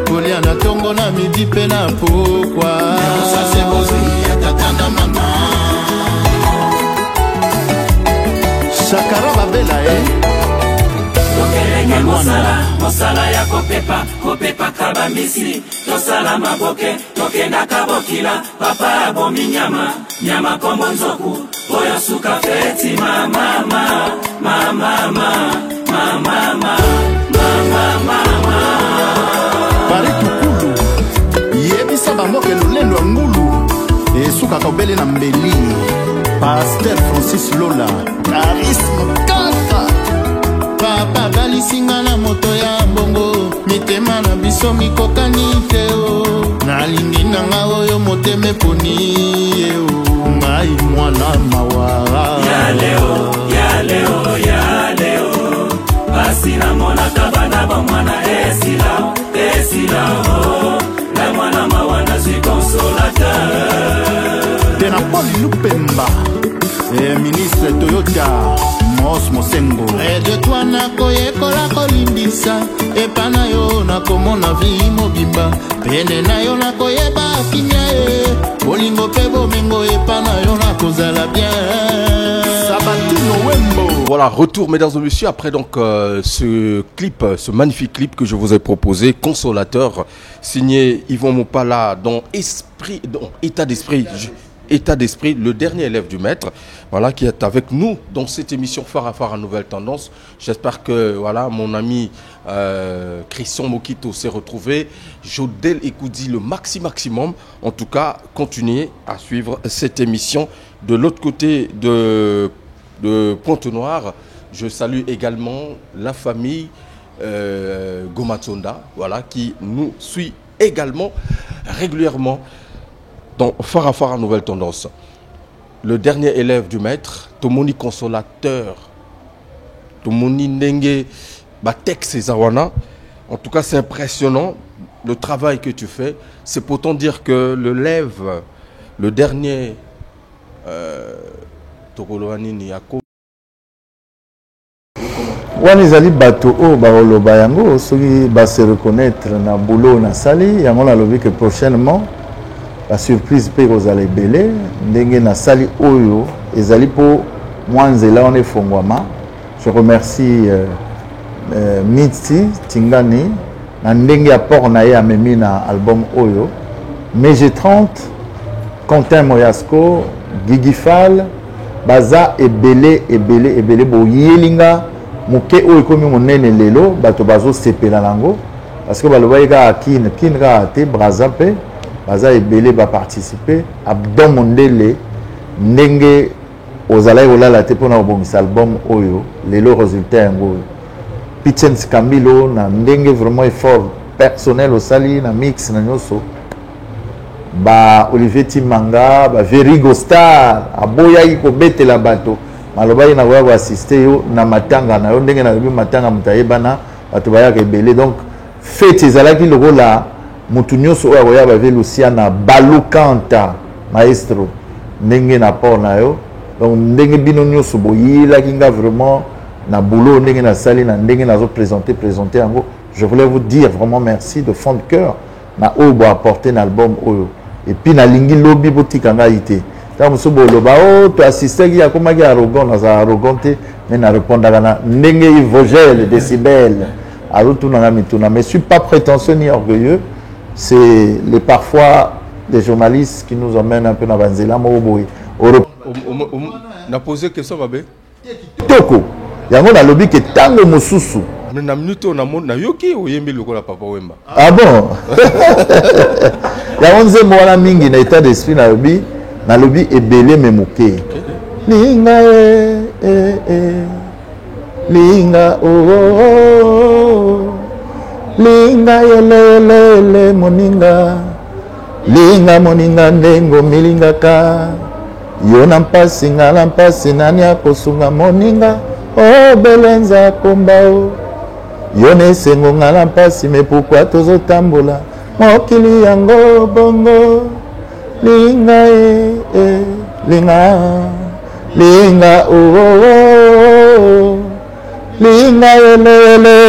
Koliana tongo na midi pe na pokwa Yosa se bozi ya tata na mama Shakara Babela Tokelenge mosala ya kopepa kabambisi tosala maboke tokenda kabokila papa abomi nyama kombo nzoku oyo suka feti mama Baritukulu yebisa bamoke lolendo ya ngulu esukaka obele na mbeli Pasteur Francis Lola charisme kaka papa balisinga na moto ya mbongo mitema na biso mikokani te o nalingi nanga oyo motema eponi ye o ngai mwana mawa ya leo basi namonaka bana bamwana esila na mwana mawa nazwi Consolateur tena Poli Lupemba ministre Toyota Mos Mosengo de toi nakoyekola kolimbisa epa na yo nakomona vi mobimba pene na yo nakoyeba kinya e bolingo pe bomengo epa na yo nakozala bien Sabatino Wembo. Voilà, retour mesdames et messieurs après donc ce clip, ce magnifique clip que je vous ai proposé, Consolateur, signé Yvon Mopala dans état d'esprit état d'esprit, le dernier élève du maître, voilà, qui est avec nous dans cette émission Phare à Nouvelle Tendance. J'espère que voilà, mon ami Christian Mokito s'est retrouvé. Jodel Ekoudi le maximum. En tout cas, continuez à suivre cette émission. De l'autre côté de Pointe-Noire, je salue également la famille Gomatsonda, voilà, qui nous suit également régulièrement dans Phare à Nouvelle Tendance. Le dernier élève du maître, Tomoni consolateur, Tomoni Ndenge Batek Sezawana. En tout cas, c'est impressionnant le travail que tu fais. C'est pourtant dire que le dernier Tokoloani Niako. Wana ezali bato o baoloba yango soki ba se reconnaître na boulot na sali yango na lobi que prochainement la surprise pe kozala ebele ndenge na sali oyo ezali po mwanzela on efongwama. Je remercie Mitsi Tingani na ndenge apport na ye amemi na album oyo mais j'ai 30 Quentin Moyasko Guigui Fall baza ebele boyelinga moke oyo komi monene lelo bato bazo sepela nango parce que baloba eka kin ka te braza pe baza ebele ba participer abdon mondele ndenge ozala olala te pona obongisa album oyo lelo résultat yango Pitchens Camilo na ndenge vraiment effort personnel osali na mix na nyoso ba Olivier Timanga ba Verigo Star aboya iko betela bato maloba ina kwa assister yo na matanga na yo ndenge na matanga mutayebana bato baya kebele donc fête ezalaki lokola mutu nyoso oyo ya ba Luciana Balukanta maestro ndenge na port na yo donc ndenge bino nyoso boyila kinga vraiment na boulot ndenge na sali na ndenge nazo présenter yango. Je voulais vous dire vraiment merci de fond de cœur na oyo bo apporter na album oyo et puis na lingi lobby botika ngaité tant so boloba o to assister ki akoma ki arrogant na arroganté mais na répondre na ndenge Vogel décibel alors tout na mituna mais je suis pas prétentieux ni orgueilleux, c'est les parfois des journalistes qui nous emmènent un peu na banzela mo boy na poser question babe toko yango na lobby que tango mosusu mais na minute on a monde na yoki oyembi lokola papa Wemba. Ah bon? Ya onze mwana mingi na état d'esprit na lobby ebele memoke. Linga linga linga yelele moninga. Linga moninga ndengo milingaka. Yo na mpasi ngala mpasi nani akosunga moninga. Oh belenza kombao. Yone sengo ngala mpasi mais pourquoi tozo tambola mokili yango bongo linga linga linga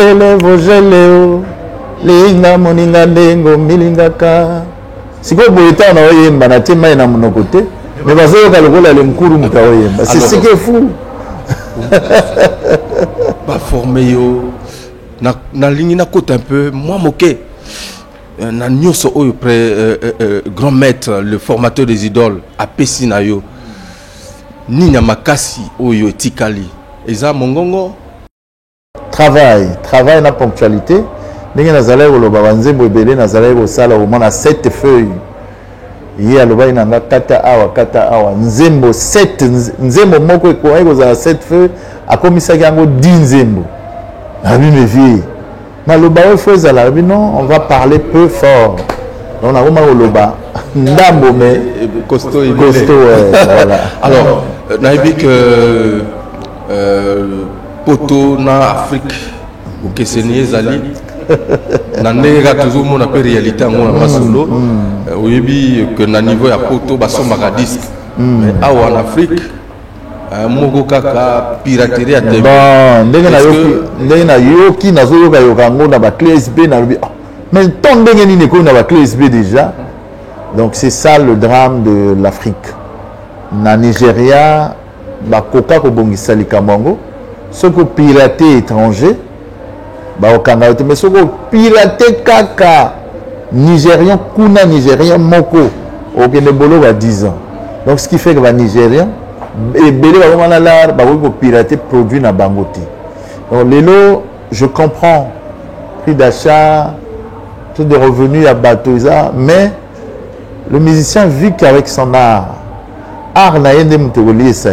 ele vogele linga moninga ndengo milingaka siko boyeta na oyemba na tema na monoko te mais bazoyoka lokola le mkuru muta oyemba c'est ce qui est fou ba formé yo na ligne na côté un peu moi moqué na nyoso oyo grand maître le formateur des idoles a pesina yo ni na makasi oyo etikali eza mongongo travail na ponctualité ndenge nazala koloba banzembo ebele nazala kosala au moins 7 feuilles ye aloba inanga kata awa nzembo 7 nzembo moko ekoyi kozala 7 feuilles akomisaki yango 10 nzembo. Ah oui, mais vie. Maloba, non, on va parler peu fort. On a vraiment Oloba. Ndambo, mais costaud, voilà. Alors, naïbi que poto na Afrique, ou que c'est Zali, n'a toujours mon appel réalité en mon masolo. Oui, que na niveau ya poto, basso maradisque. Mais en Afrique, moko kaka piraterie à TV. Bon, ndenge na yoki nazo yoka ngo na ba clé USB na lobi. Mais tant ndenge ni neko na ba clé USB déjà. Donc c'est ça le drame de l'Afrique. Na Nigeria ba koka ko bongisa likambo soko pirater étranger ba okanga te mais soko pirater kaka Nigérian kuna Nigérian moko okende bolo ba 10 ans. Donc ce qui fait que les Nigériens, et belé va l'art, va pirater produits na bangoté. Donc les lots, je comprends, prix d'achat, tout des revenus à bateau, mais le musicien vit qu'avec son art na yende mutogoli ça.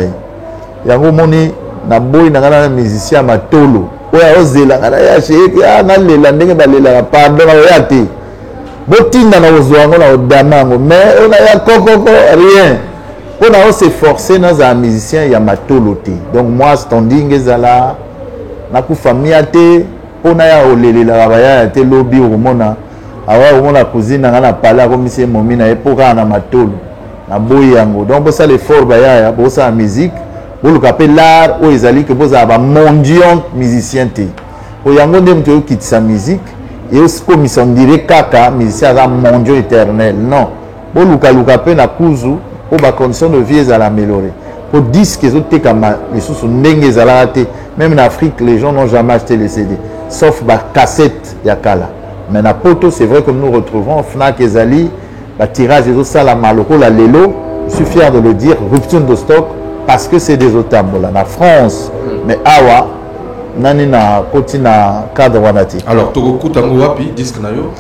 Yango moni na boy na musicien matolo. Oya ozela na ya sheke na lela ndenge balela pardon oya te. Botinda na ozwango na odamango mais on a ya kokoko rien. On a s'efforcer dans un musicien ya matolo te. Donc moi standing ezala na ku famille te on a ya olelela baya te lobby au mona. Awa au mona cousine na pala comme si momi na epoka na matolo. Na boy yango. Donc pour ça l'effort baya pour ça la musique. Pour le capé l'art ou ezali que vous avez mondial musicien te. Pour yango ndem to quitte sa musique et aussi comme ils sont diré kaka musicien à mondial éternel. Non. Pour le capé na kuzu pour ba condition de vie à l'améliorer. Pour disque les autres comme les sous ndenge zalate même en Afrique les gens n'ont jamais acheté les CD sauf ba cassette yakala. Mais na poto c'est vrai que nous retrouvons Fnac ezali ba tirage les autres ça la maloko la lelo, je suis fier de le dire, rupture de stock. Parce que c'est des otambola na France mais awa nani na koti na cadre wanati. Alors togoku tango wapi disque na yo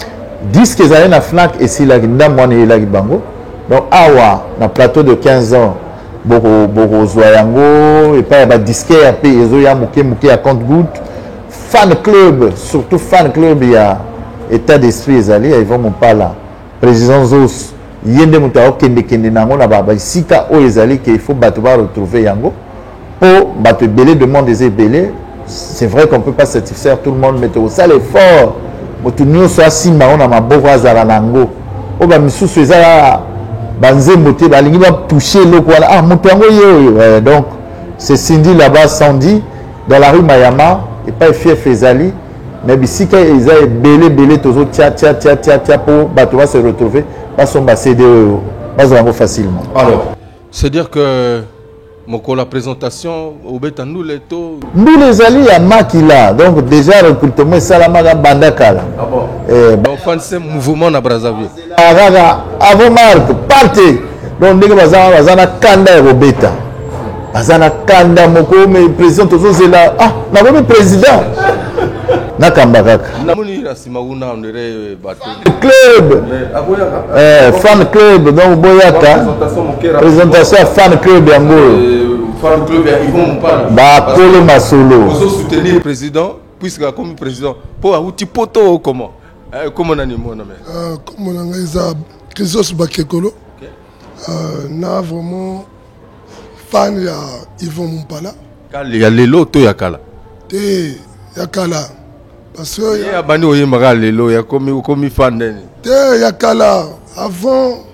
disque ezali na Fnac et si la ndamwana elaki bango donc awa na plateau de 15 ans boko zoyango et pas ba disquaire pe ezo ya muke à compte goutte fan club surtout fan club il y a état d'esprit ezali ils vont mon pas là président Zos yende mutao kende nango na baba sika o ezali que il faut bato ba retrouver yango pour bato belé demande des belé c'est vrai qu'on peut pas satisfaire tout le monde mais tout ça l'effort motu nyonso asimba on a maboko azala nango o ba misusu ezala banzembo te balingi ba toucher loko wala ah motu yango yo donc c'est Cindy là-bas Sandy dans la rue Mayama et pas fief ezali mais bisika ezali belé tozo tia pour bato va se retrouver son CD facilement. Alors, c'est-à-dire que la présentation au bêta nous les taux. Nous les alliés à Makila, donc déjà recrutement Salamaga Bandakala. Ah bon. Enfin c'est mouvement à Brazzaville. Avant Marc, partez. Donc les bazana kanda et bêta. Bazana kanda moko mais président toujours c'est là. Ah, n'a pas président. Nakambakaka. Club. Fan club donc boyaka. Présentation fan club yango. Fan club ils vont pas. Ba kolo masolo. Vous soutenir le président puisque comme président pour outi poto comment comment on anime mon ami. Comme on a ça Christos Bakekolo. Na vraiment fan ya Yvon Mompala. Il y a les lotos yakala. Te yakala. Parce que il y a bani oyemaka lelo ya komi fan nene. Te yakala avant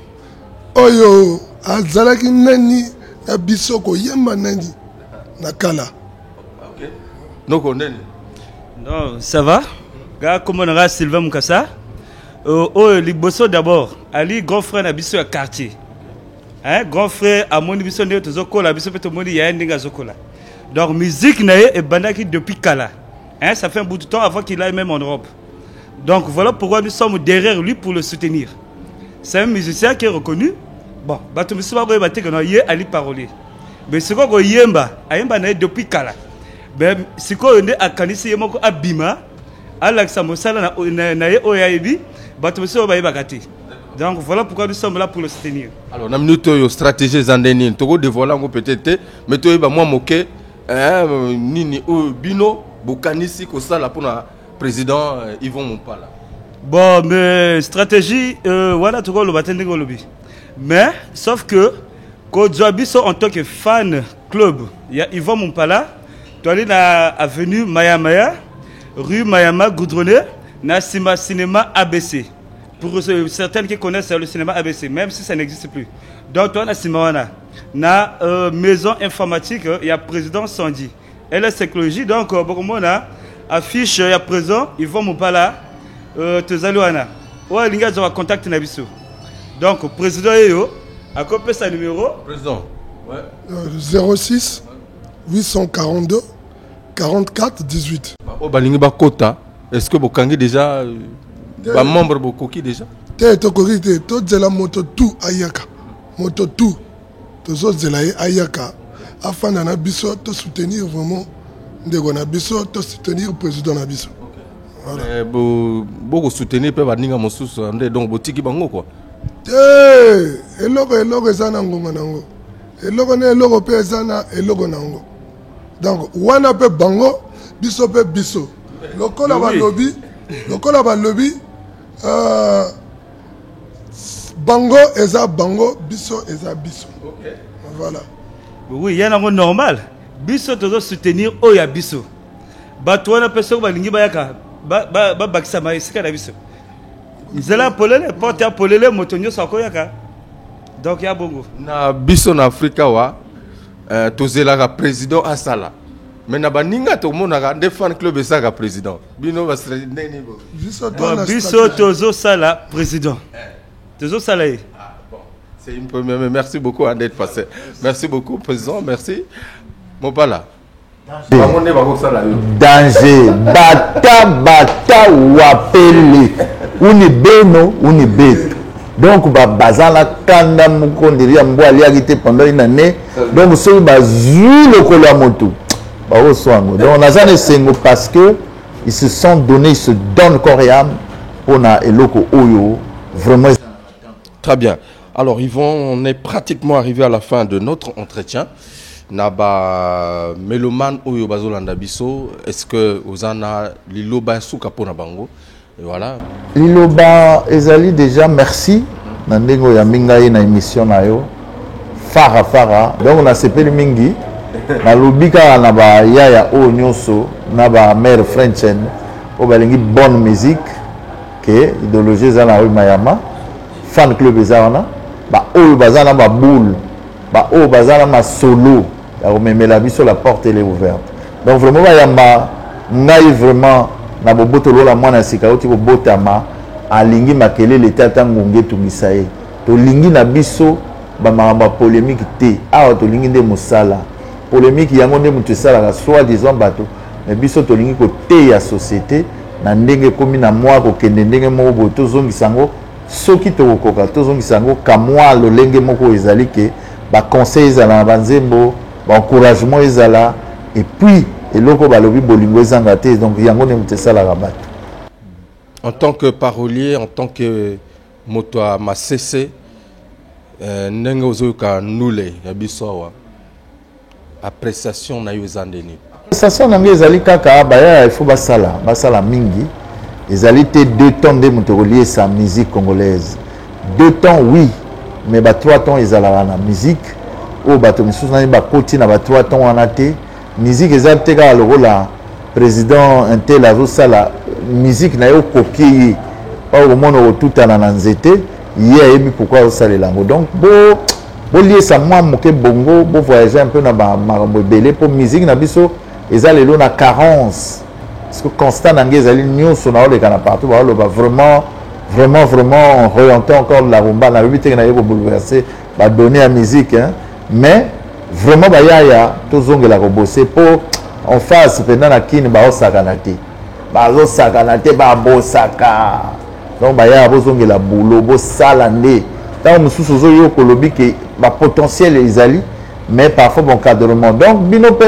oyo azalaki nani ya bisoko yemba nani nakala. OK. Donc on est. Non, ça va. Ga comme on a Sylvain Mukasa. Liboso d'abord, Ali grand frère na biso ya quartier. Hein, grand frère a mon biso ne tozoko la biso peto moni ya ndinga zokola. Donc musique na e bandaki depuis kala. Hein, ça fait un bout de temps avant qu'il aille même en Europe. Donc voilà pourquoi nous sommes derrière lui pour le soutenir. C'est un musicien qui est reconnu. Bon, bato misuba ko baté que no yé ali parolier. Mais ce ko yemba, ayemba na depuis kala. Ben siko ndé akanisi yemoko abima, Alexa Mosala na ye oyayebi, bato misuba ba yebakati. Donc voilà pourquoi nous sommes là pour le soutenir. Alors, na minute yo stratégie zandeni, toko dévoiler peut-être, mais to yeba moi moké, nini bino bokanisi ko sala pour na président Yvon Mompala. Bon, mais stratégie voilà toko lo batende ko lobi. Mais sauf que quand Joabiso en tant que fan club, il y a Yvon Mompala, tu allais na avenue Mayamaya, rue Mayama goudronné, na cinéma ABC. Pour certains qui connaissent le cinéma ABC, même si ça n'existe plus. Donc, toi, na maison informatique, il y a président Sandy. Elle est sécologie, donc, on a affiche, il y a présent, ils vont m'en parler, Tezalouana. Ouais, les gars, ils ont contact Nabiso. Donc, président, a copié sa numéro. Président, ouais. 06 842 44 18. Oh, Balingiba Kota, est-ce que vous avez déjà. Ba membre beaucoup qui déjà. Te to korite to zela moto tout ayaka. Moto tout. tozozela ye ayaka afanda na biso to soutenir vraiment ndeko na biso to soutenir président na biso. Voilà. Beaucoup soutenir peut baninga mosusu donc botiki bango quoi. Eloko ezana ngonga nango. Eloko ne eloko pe ezana eloko nango. Donc wana pe bango biso pe biso. Lokola ba lobby bango eza bango biso eza biso. OK. Voilà. Oui, yana ngo normal. Biso tozo soutenir oya biso. Bato wana peso balingi bayaka ba bakisa ma esika na biso. Nzela polele porte ya polele motonyo sakoyaka. Donc ya bongo. Na biso na Afrika wa tozela ka président asala. Mais na baninga to monaka de fan club esaka président. Bino ba neni bo. Biso tozo sala président. Tozo sala. Bon, c'est une première. Merci beaucoup d'être passé. Merci beaucoup président, merci. Mopala. Danger, bata wapele, uni beno, uni beto. Donc bazala kanda mukondiri ya mbwa liagite pendant une année. Donc ceux bazu le kolo ya moto. Donc on a jamais sengo parce que ils se sont donnés, ils se donnent corps et âme pour na eloko oyo vraiment. Très bien. Alors Yvon, on est pratiquement arrivé à la fin de notre entretien. Naba Meloman Oyo Bazolanda Biso, est-ce que Ozana Liloba Souka Pona Bango? Et voilà. Liloba Ezali déjà merci. Nandengo ya minga na émission na yo. Fara. Donc on a sepeli mingi. Na lobika na ba yaya o nyoso na ba mère Frenchen o balingi bonne musique que idéologie za na Mayama. Fan club ezana ba oyo bazana ba boule. Ba o bazana ma solo. Mais la vie sur la porte elle est ouverte. Donc vraiment yamba ngai vraiment na boboto lola mwana sika oti bobotama alingi makele l'état tangunge tumisaye. To lingi na biso ba mamba polémique te. Ah to lingi nde musala. Polémique yango nde mutu sala soit disant bato. Mais biso to lingi ko te ya société na ndenge komi na mwa ko kende ndenge moko boto zongi sango soki to kokoka to zongi sango kamwa lolenge moko ezali ke ba conseil ezala banzembo ba encouragement ezala et puis eloko balobi bolingo ezanga te donc yango ne mutesa la rabat. En tant que parolier, en tant que moto a masese ndenge ozoka nule ya bisowa appréciation na yo ezandeni. Appréciation na ezali kaka baya il faut basala mingi ezali te 2 temps de moto relier sa musique congolaise. 2 temps oui, mais ba 3 temps ezala na musique. O bato misusu na ba koti na ba 3 temps wana te musique ezali te ka lokola président intel azo sala musique na yo copier pa au monde otutana na nzete ye ayebi pourquoi osalela ngo donc bo lier sa moi moke bongo bo voyager un peu na ba makambo belé pour musique na biso ezali lo na carence parce que constant nange ezali nyonso na oleka na partout ba lo ba vraiment orienté encore la rumba na lobi te na yo bouleverser ba donner à musique hein. Mais vraiment bayaya tozongela ko bosser pour en face pendant la kini ba osakanate ba bosaka donc bayaya bozongela boulot bo sala nde tant mususu zo yo kolobi ke ba potentiel ezali mais parfois bon encadrement donc binope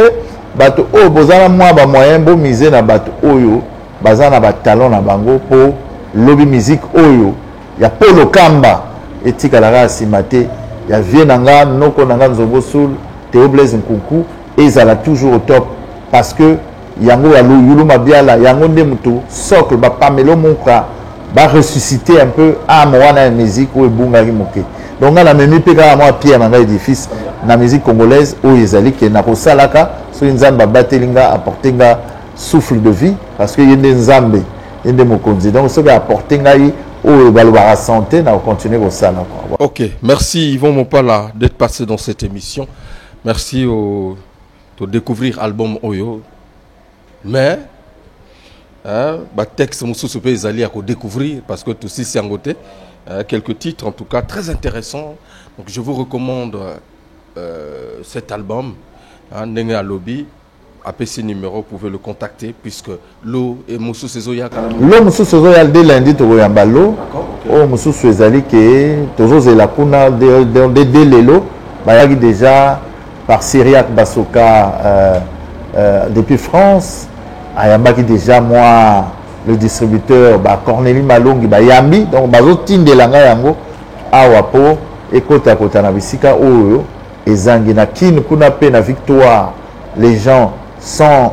bato o bozana moi ba moyen bo miser na bato oyo bazana ba talent na bango pour lobby musique oyo ya Polo Kamba etika la race mate. Il y a Vienanga, Noko Nanga Nzongo Soul, Théo Blaise Nkunku, et ils sont toujours au top. Parce que Yango Yalou, Yulu Mabiala, Yango Nemuto, Socle, Pamelo Monka, va ressusciter un peu à Moana musique ou Bungari Moke. Donc on a même pega à moi Pierre Nanga édifice, la musique congolaise, où ils allaient, qui est Nako Salaka, sur une zamba batelinga, apporter un souffle de vie, parce qu'il y a des zambes, il y a des mokonzi. Donc ce qui a apporté la santé, on continue au salon. Ok, merci Yvon Mopala d'être passé dans cette émission. Merci de découvrir l'album Oyo. Mais, texte Moussou Pays allé à découvrir parce que tout c'est en côté. Quelques titres en tout cas très intéressants. Donc je vous recommande cet album, Nenge à Lobby. Après ce numéro, vous pouvez le contacter puisque l'eau et Moussou Sezoya. L'eau Moussou Sezoya dès lundi, tu vas l'eau. Oh Moussou Sezali qui est toujours la kuna de l'eau. bayaki déjà par Syriac Basoka depuis France, ayambaki déjà moi le distributeur Cornélie Malongi bayambi, donc bazo tindelanga yango awa po ekota kota na bisika oyo ezangi na kin kuna pe na victoire les gens sont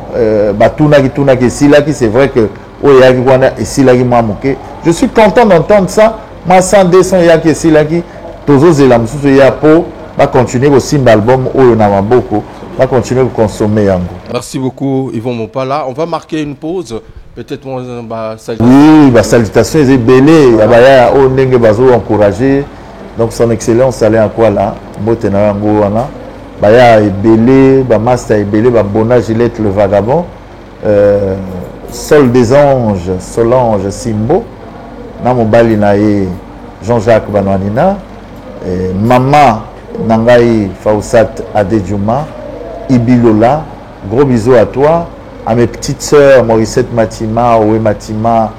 tunaki silaki, c'est vrai que oyaki wana esilaki mwa moke. Je suis content d'entendre ça. Moi 100 200 yaki esilaki tozozela mususu ya po va continuer aussi l'album oyo na maboko, va continuer à consommer yango. Merci beaucoup Yvon Mopala. On va marquer une pause. Peut-être oui, salutation est belé, ya o ndenge bazo encourager. Donc son excellence allait en quoi là, Botena yango wana. Baya ebele, ba master ebele, ba bona Gillette le vagabond. Sol des anges, Solange Simbo. Na mobali na ye Jean-Jacques Banwanina. Maman Nangai Fausat Adedjouma, Ibilola, gros bisous à toi, à mes petites sœurs Morissette Matima, Owe Matima,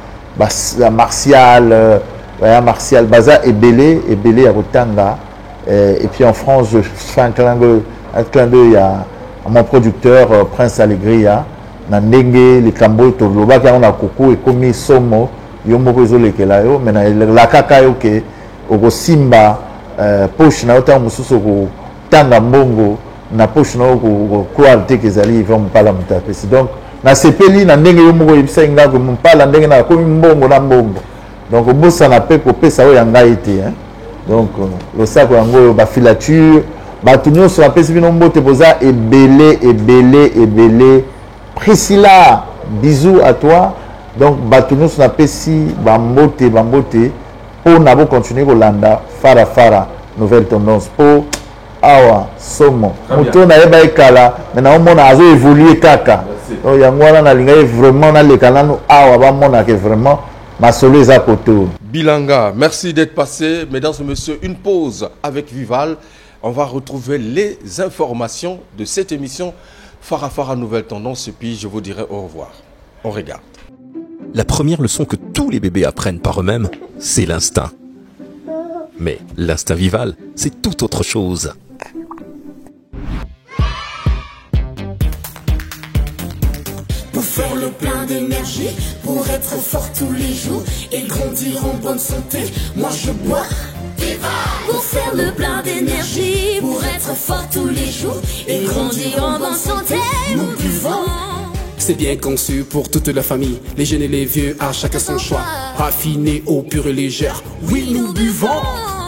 Martial, Baza et Bélé à Rotanga. Et puis en France, je fais un clin d'œil à mon producteur Prince Allegria, Nandenge, les Cambo, Toloba, qui a Koko et Komi Somo, Yomo Rezole Kelayo, mais la Kakayo ke, Ogo Simba. Poche na ota mususu ko tanga mbongo na poche na ko qualité que zali vont mpala mutapesi, donc na sepeli na ndenge yo moko yebisa nga ko mpala ndenge na ko mbongo na mbongo, donc bossa na pe ko pesa o yanga ete hein. Donc le sac yango ba filature ba tunyo so apesi bino mbote boza ebele Priscilla, bisous à toi. Donc ba tunyo so apesi ba mbote pour n'abo continuer Rolanda Fara nouvelle tendance pour awa somo muto na yeba ekala maintenant on a évolué kaka donc yangwana na linga vraiment na lekala no awa ba mona que vraiment ma solo za koto. Bilanga, merci d'être passé. Mesdames et messieurs, une pause avec Vival. On va retrouver les informations de cette émission Fara nouvelle tendance et puis je vous dirai au revoir. On regarde. La première leçon que tous les bébés apprennent par eux-mêmes, c'est l'instinct. Mais l'instinct Vival, c'est tout autre chose. Pour faire le plein d'énergie, pour être fort tous les jours et grandir en bonne santé, moi je bois Vival. Pour faire le plein d'énergie, pour être fort tous les jours et grandir en bonne santé, nous buvons. C'est bien conçu pour toute la famille, les jeunes et les vieux, à chacun son choix. Raffiné, eau pure et légère, oui nous buvons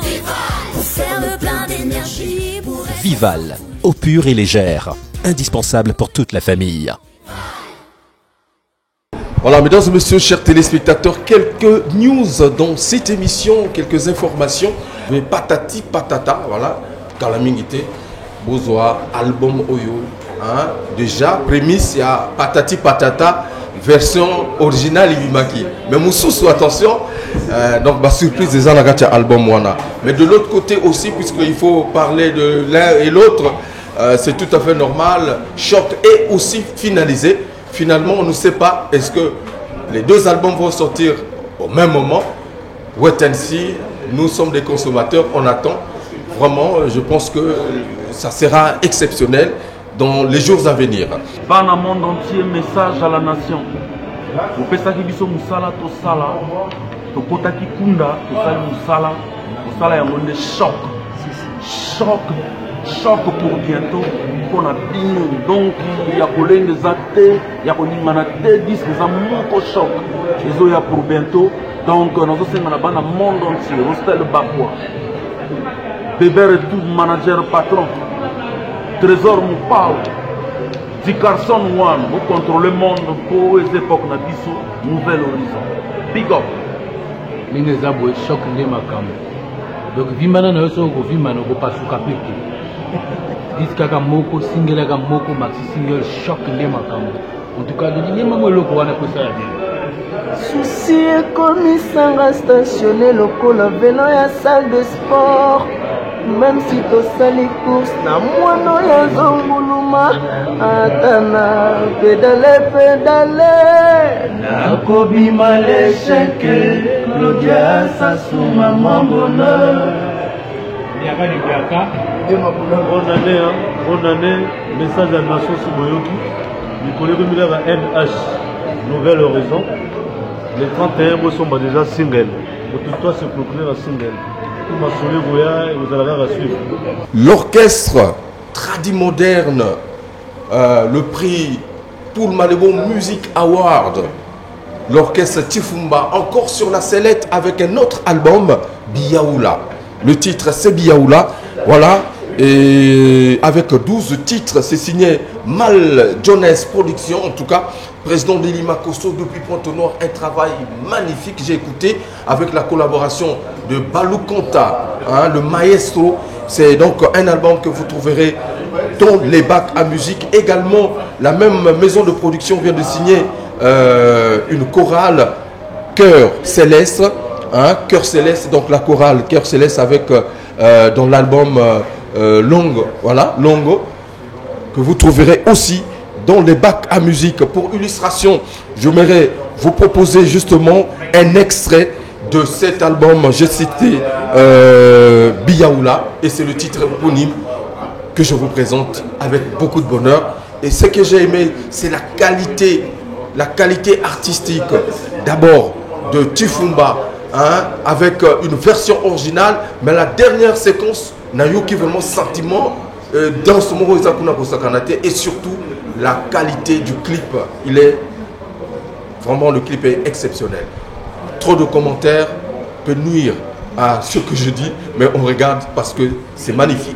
Vival. Pour faire le plein d'énergie. Vival, eau pure et légère, indispensable pour toute la famille. Voilà, mesdames et messieurs, chers téléspectateurs, quelques news dans cette émission, quelques informations. Mais patati patata, voilà, Kalamingité, Bozoa, album Oyo. Hein? Déjà, prémisse, il y a Patati Patata, version originale Ibimaki. Mais Moussous, attention, donc ma surprise des Anagatia album Wana. Mais de l'autre côté aussi, puisqu'il faut parler de l'un et l'autre, c'est tout à fait normal. Choc est aussi finalisé. Finalement, on ne sait pas, est-ce que les deux albums vont sortir au même moment? Wait and see, nous sommes des consommateurs, on attend. Vraiment, je pense que ça sera exceptionnel dans les jours à venir. Dans le monde entier, message à la nation. Vous pouvez savoir que vous sala to sala, to kotaki kunda, to sala musala, to sala yamone choc, choc pour bientôt. Pour la bino, donc il y a collé des athées, il y a collé des disques, des amours choc. Les autres pour bientôt. Donc nous sommes dans le monde entier, Rostel Bakwa, Bébert et tout manager patron. Trésor Moupao, Di Carson One, vous contrôlez le monde pour les époques na biso, nouvel horizon. Big up. Minge zabwe choc nde makambo. Donc vimana na yoso ko vimana ko pasuka pete. Diska moko single ka moko maxi single choc nde makambo. En tout cas, le nyema loko wana ko ça bien. Souci komisanga stationné lokola vélo ya salle de sport. Même si tu sali course na mwana ya zonguluma atana pédale nakobima l'échec Claudia Sassouma mon bonheur Bonne année, message à la nation Suboyoki. Nous connaissons la NH, Nouvelle Horizon. Les 31 mots sont déjà singles. Pour toi, c'est procuré un single. Vous allez la suivre. L'orchestre Tradimoderne, le prix Toul Malebo Music Award. L'orchestre Tifumba, encore sur la sellette avec un autre album, Biyaoula. Le titre, c'est Biyaoula. Voilà. Et avec 12 titres, c'est signé Mal Jones Productions, en tout cas, président de Limakoso depuis Pointe-Noire, un travail magnifique, j'ai écouté, avec la collaboration de Balou Konta, hein, le maestro. C'est donc un album que vous trouverez dans les bacs à musique. Également, la même maison de production vient de signer une chorale Cœur Céleste, hein, Cœur Céleste, donc la chorale Cœur Céleste avec dans l'album Longo, voilà, Longo, que vous trouverez aussi dans les bacs à musique. Pour illustration, je voudrais vous proposer justement un extrait de cet album, j'ai cité Biyaoula, et c'est le titre éponyme que je vous présente avec beaucoup de bonheur. Et ce que j'ai aimé, c'est la qualité artistique, d'abord de Tifumba, hein, avec une version originale, mais la dernière séquence n'a eu vraiment sentiment dans ce moment et surtout la qualité du clip. Le clip est exceptionnel. Trop de commentaires peut nuire à ce que je dis, mais on regarde parce que c'est magnifique.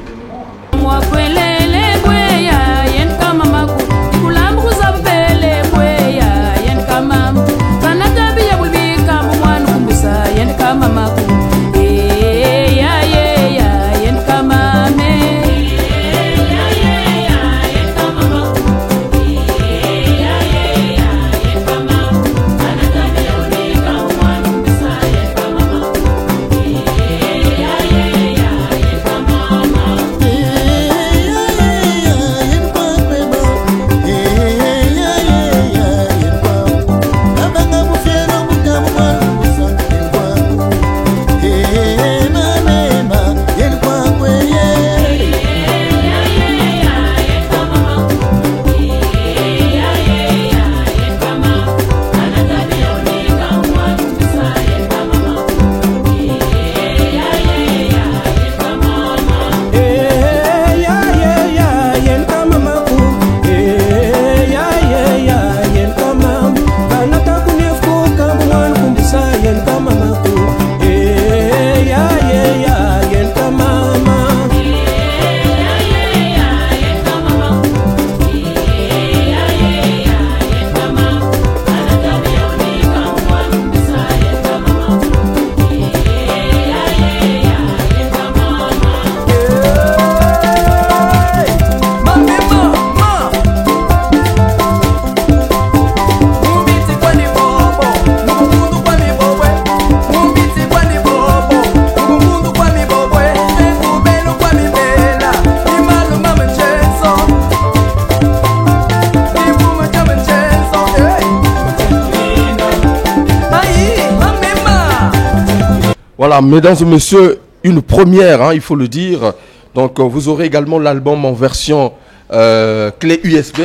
Voilà, mesdames et messieurs, une première, hein, il faut le dire. Donc, vous aurez également l'album en version clé USB.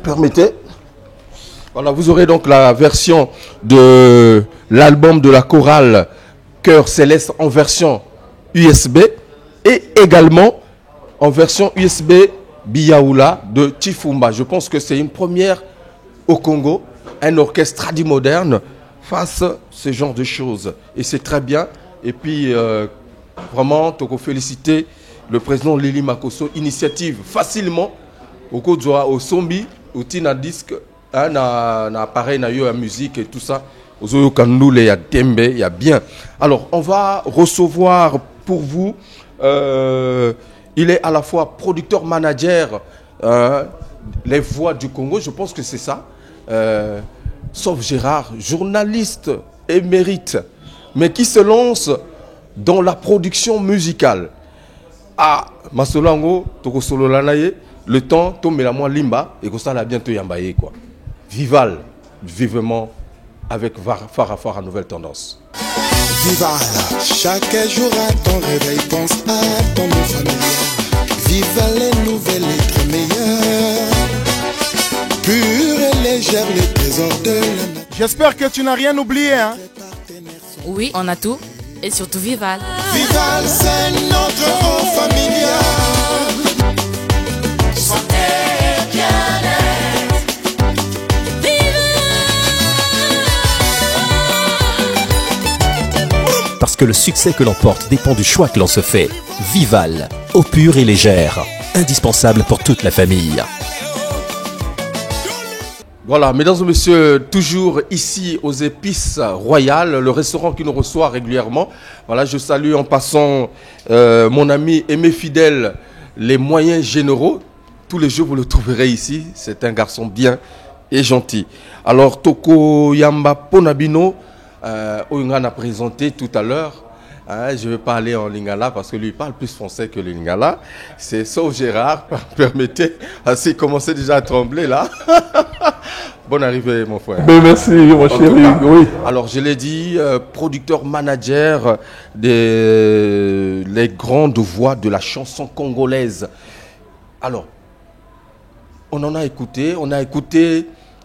Permettez. Voilà, vous aurez donc la version de l'album de la chorale Cœur Céleste en version USB et également en version USB Biyaoula de Tifumba. Je pense que c'est une première au Congo, un orchestre tradimoderne fasse ce genre de choses. Et c'est très bien. Et puis, vraiment, il faut féliciter le président Lili Makoso. Initiative facilement. Au Kodjoa, au Sombi, au Tina Disque, un appareil, à musique et tout ça. Aux Oyokandoule, il y a Dembe, il y a bien. Alors, on va recevoir pour vous, il est à la fois producteur-manager, les voix du Congo, je pense que c'est ça. Sauf Gérard, journaliste émérite, mais qui se lance dans la production musicale. Ah, Masolango, Toko Solo Lanaye, le temps, Tomé la moi Limba, et que ça l'a bientôt Yambaye, quoi. Vival, vivement, avec Farah Nouvelle Tendance. Vival, chaque jour à ton réveil, pense à ton nom familial. Viva les nouvelles lettres meilleures, pure et légère, les trésors de la nature. J'espère que tu n'as rien oublié, hein? Oui, on a tout. Et surtout Vival. Vival, c'est notre rang familial. Santé et bien-être. Parce que le succès que l'on porte dépend du choix que l'on se fait. Vival, eau pure et légère, indispensable pour toute la famille. Voilà, mesdames et messieurs, toujours ici aux Épices Royales, le restaurant qui nous reçoit régulièrement. Voilà, je salue en passant mon ami et mes fidèles, les moyens généraux. Tous les jours, vous le trouverez ici. C'est un garçon bien et gentil. Alors, Toko Yamba Ponabino, Oungan a présenté tout à l'heure. Hein, je ne vais pas aller en lingala parce que lui parle plus français que le lingala. C'est sauf Gérard, permettez. Il commençait déjà à trembler là. Bonne arrivée mon frère. Ben, merci mon chéri. Oui. Alors je l'ai dit, producteur manager des les grandes voix de la chanson congolaise. Alors, on en a écouté,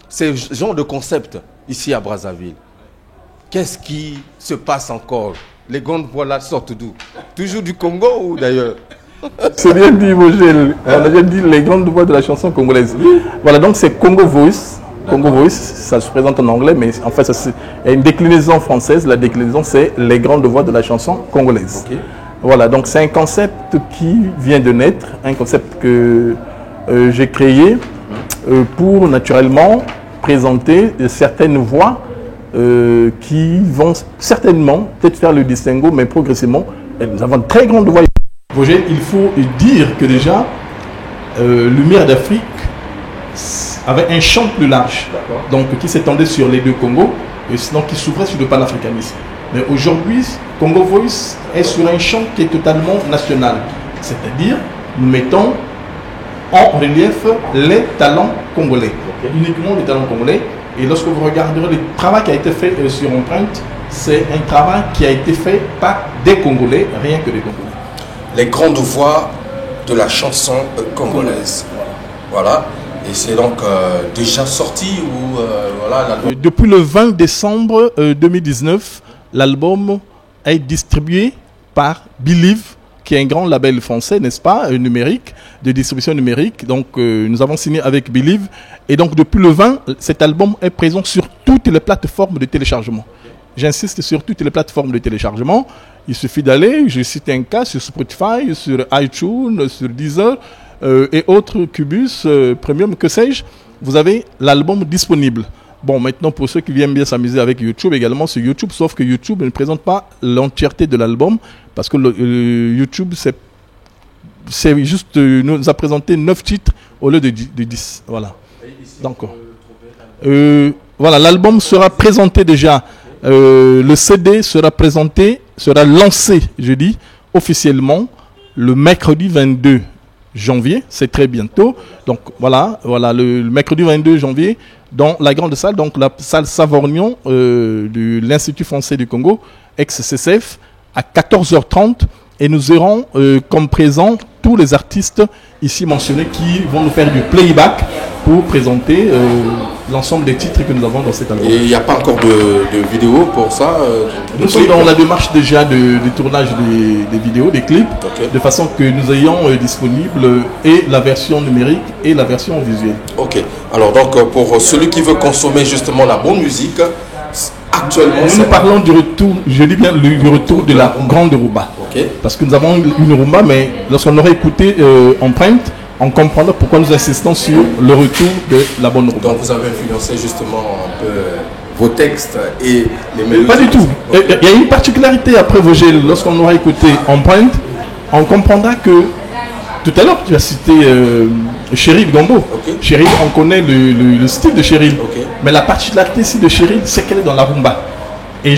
ces genres de concepts ici à Brazzaville. Qu'est-ce qui se passe encore? Les grandes voix là sortent d'où? Toujours du Congo ou d'ailleurs? C'est bien dit, Vogel. On a bien dit les grandes voix de la chanson congolaise. Voilà, donc c'est Congo Voice. Congo Voice, ça se présente en anglais, mais en fait, il y a une déclinaison française. La déclinaison, c'est les grandes voix de la chanson congolaise. Okay. Voilà, donc c'est un concept qui vient de naître, un concept que j'ai créé pour naturellement présenter certaines voix qui vont certainement peut-être faire le distinguo, mais progressivement, nous avons une très grande voix. Roger, il faut dire que déjà, Lumière d'Afrique avait un champ plus large, donc qui s'étendait sur les deux Congos, et sinon qui s'ouvrait sur le panafricanisme. Mais aujourd'hui, Congo Voice est sur un champ qui est totalement national, c'est-à-dire nous mettons en relief les talents congolais, uniquement les talents congolais. Et lorsque vous regarderez le travail qui a été fait sur Empreinte, c'est un travail qui a été fait par des Congolais, rien que des Congolais. Les grandes voix de la chanson congolaise. Voilà. Et c'est donc déjà sorti ou voilà. Depuis le 20 décembre 2019, l'album est distribué par Believe, qui est un grand label français, n'est-ce pas, numérique, de distribution numérique. Donc nous avons signé avec Believe. Et donc depuis le 20, cet album est présent sur toutes les plateformes de téléchargement. J'insiste sur toutes les plateformes de téléchargement. Il suffit d'aller, je cite un cas, sur Spotify, sur iTunes, sur Deezer et autres, Cubus, Premium, que sais-je. Vous avez l'album disponible. Bon, maintenant, pour ceux qui viennent bien s'amuser avec YouTube, également sur YouTube, sauf que YouTube ne présente pas l'entièreté de l'album, parce que YouTube, c'est juste, nous a présenté 9 titres au lieu de 10. Voilà. Donc, voilà, l'album sera présenté déjà. Le CD sera présenté, sera lancé, je dis, officiellement, le mercredi 22 janvier, c'est très bientôt. Donc voilà, le mercredi 22 janvier, dans la grande salle, donc la salle Savorgnon de l'Institut français du Congo, ex-CCF, à 14h30. Et nous aurons comme présents tous les artistes ici mentionnés qui vont nous faire du playback pour présenter l'ensemble des titres que nous avons dans cet album. Et il n'y a pas encore de vidéo pour ça Nous sommes dans la démarche déjà de tournage des vidéos, des clips, de façon que nous ayons disponible et la version numérique et la version visuelle. Ok. Alors donc pour celui qui veut consommer justement la bonne musique, actuellement... Nous parlons du retour, je dis bien du retour de la grande rumba. Okay. Parce que nous avons une rumba, mais lorsqu'on aurait écouté Empreinte, on comprendra pourquoi nous insistons sur le retour de la bonne rumba. Donc vous avez influencé justement un peu vos textes et les mélodies? Pas du tout. Il y a une particularité après Vogel. Lorsqu'on aura écouté Empreinte, on comprendra que tout à l'heure tu as cité Cheryl Gombo. Okay. Cheryl, on connaît le style de Cheryl. Okay. Mais la particularité ici de Cheryl, c'est qu'elle est dans la rumba. Et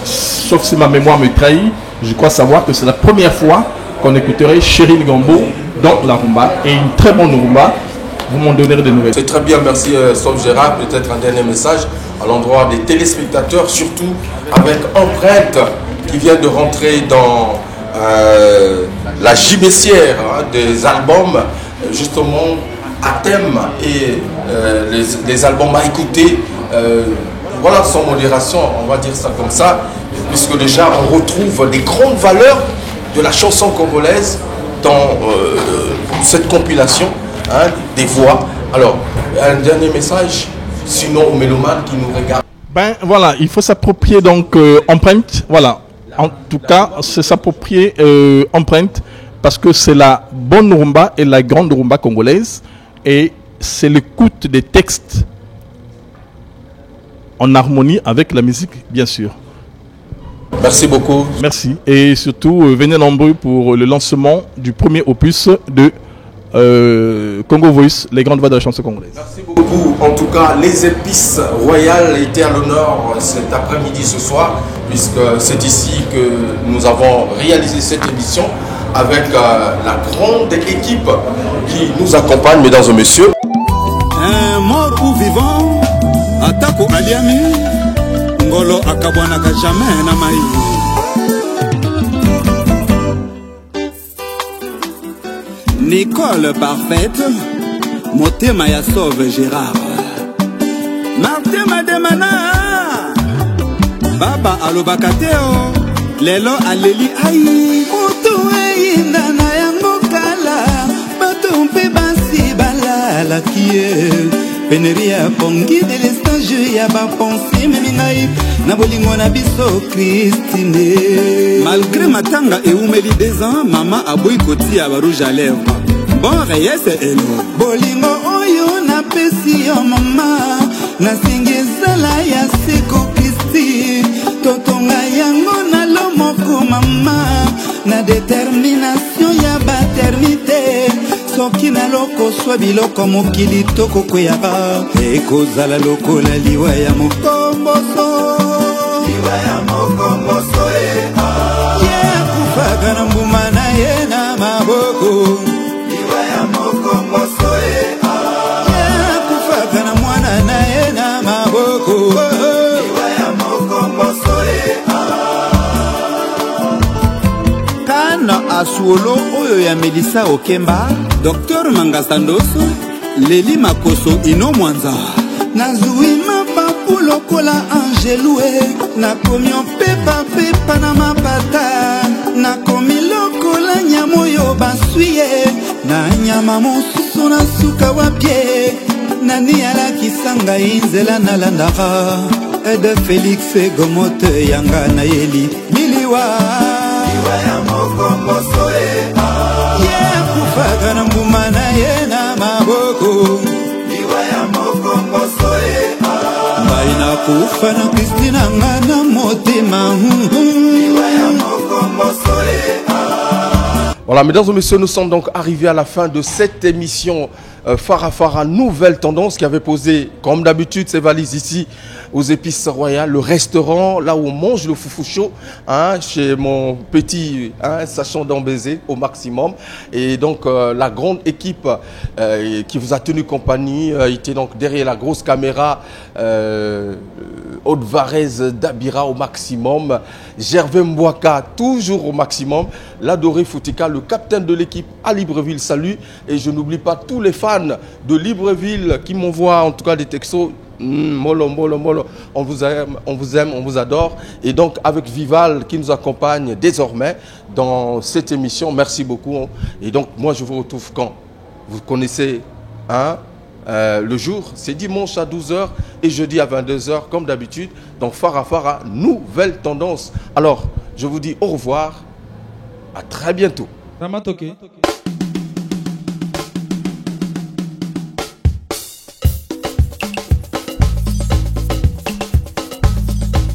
sauf si ma mémoire me trahit, je crois savoir que c'est la première fois qu'on écouterait Cheryl Gombo dans la rumba. Et une très bonne rumba. Vous m'en donnerez des nouvelles. C'est très bien, merci Sauf Gérard. Peut-être un dernier message à l'endroit des téléspectateurs, surtout avec Empreinte qui vient de rentrer dans la gibecière des albums, justement à thème et les albums à écouter, voilà, sans modération, on va dire ça comme ça, puisque déjà on retrouve des grandes valeurs de la chanson congolaise dans cette compilation, hein, des voix. Alors, un dernier message, sinon aux mélomanes qui nous regardent. Ben voilà, il faut s'approprier donc Empreinte, voilà. En tout cas, c'est s'approprier Empreinte parce que c'est la bonne rumba et la grande rumba congolaise et c'est l'écoute des textes en harmonie avec la musique, bien sûr. Merci beaucoup. Merci. Et surtout, venez nombreux pour le lancement du premier opus de Congo Voice, les grandes voix de la chanson congolaise. Merci beaucoup. En tout cas, les épices royales étaient à l'honneur cet après-midi, ce soir, puisque c'est ici que nous avons réalisé cette émission avec la grande équipe qui nous accompagne, mesdames et messieurs. Un mort ou vivant, Atako Aliami, Ngolo Akabwanaka jamais Namaï. Nicole parfaite, Motema ya sauve Gérard. Martin Mademana, Baba Alobakateo, Lelo Aleli Aïe, Moto Aïna Nayango Kala, Batumpe Basi Bala la Kie, Peneria Pongi de l'estage Yaba Ponsi Memingaï, Nabolingo Nabiso Christine. Malgré Matanga et Oumeli 2 ans, Maman a boycotté à rouge à lèvres. Bon reyes hello bolingo oyo na pesi yo mama na singezala ya seko Kristi totonga yango na lomoko mama na détermination ya paternité soki na loko swa biloko mokili tokokweyaka ekozala lokola liwa ya mokomboso ye akufaka na mbuma na ye na maboko Kana Asuolo oyo ya Melissa Okemba, Dr Mangasa Ndoso, Leli Makoso Ino Mwanza, Nazui Mapapu lokola Angelue, Nakomio pepa pepa na mapata, Nakomi lokola nyamoyo basuye, na nyama mosusu na suka wapye, Nani ala kisanga inzela na landaka, Ede Felix Gomote yanga na yeli, Miliwa ya mokomboso ye kufaka na mbuma na ye na maboko liwa ya mokomboso baina kufa na Kristina ngana motema liwa ya mokomboso. Voilà, mesdames et messieurs, nous sommes donc arrivés à la fin de cette émission Farafara Nouvelle Tendance qui avait posé, comme d'habitude, ses valises ici aux Épices Royales, le restaurant, là où on mange le foufou chaud, hein, chez mon petit sachant d'en baiser au maximum. Et donc, la grande équipe qui vous a tenu compagnie était donc derrière la grosse caméra, Aude Varese Dabira au maximum, Gervais Mbouaka toujours au maximum, l'adoré Foutika, le capitaine de l'équipe à Libreville, salut. Et je n'oublie pas tous les fans de Libreville qui m'envoient en tout cas des textos. Molo, molo, molo, on vous aime, on vous adore. Et donc avec Vival qui nous accompagne désormais dans cette émission, merci beaucoup. Et donc moi je vous retrouve quand? Vous connaissez, hein, le jour, c'est dimanche à 12h et jeudi à 22h comme d'habitude. Donc Farafara, nouvelle tendance. Alors je vous dis au revoir, à très bientôt. Ramatoke.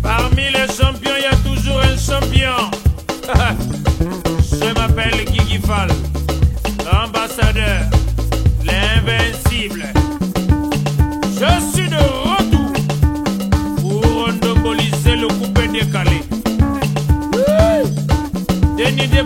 Parmi les champions, il y a toujours un champion. Je m'appelle Guigui Fall, l'ambassadeur, l'invincible. Je suis de retour pour endomboliser le coupé décalé. Déni des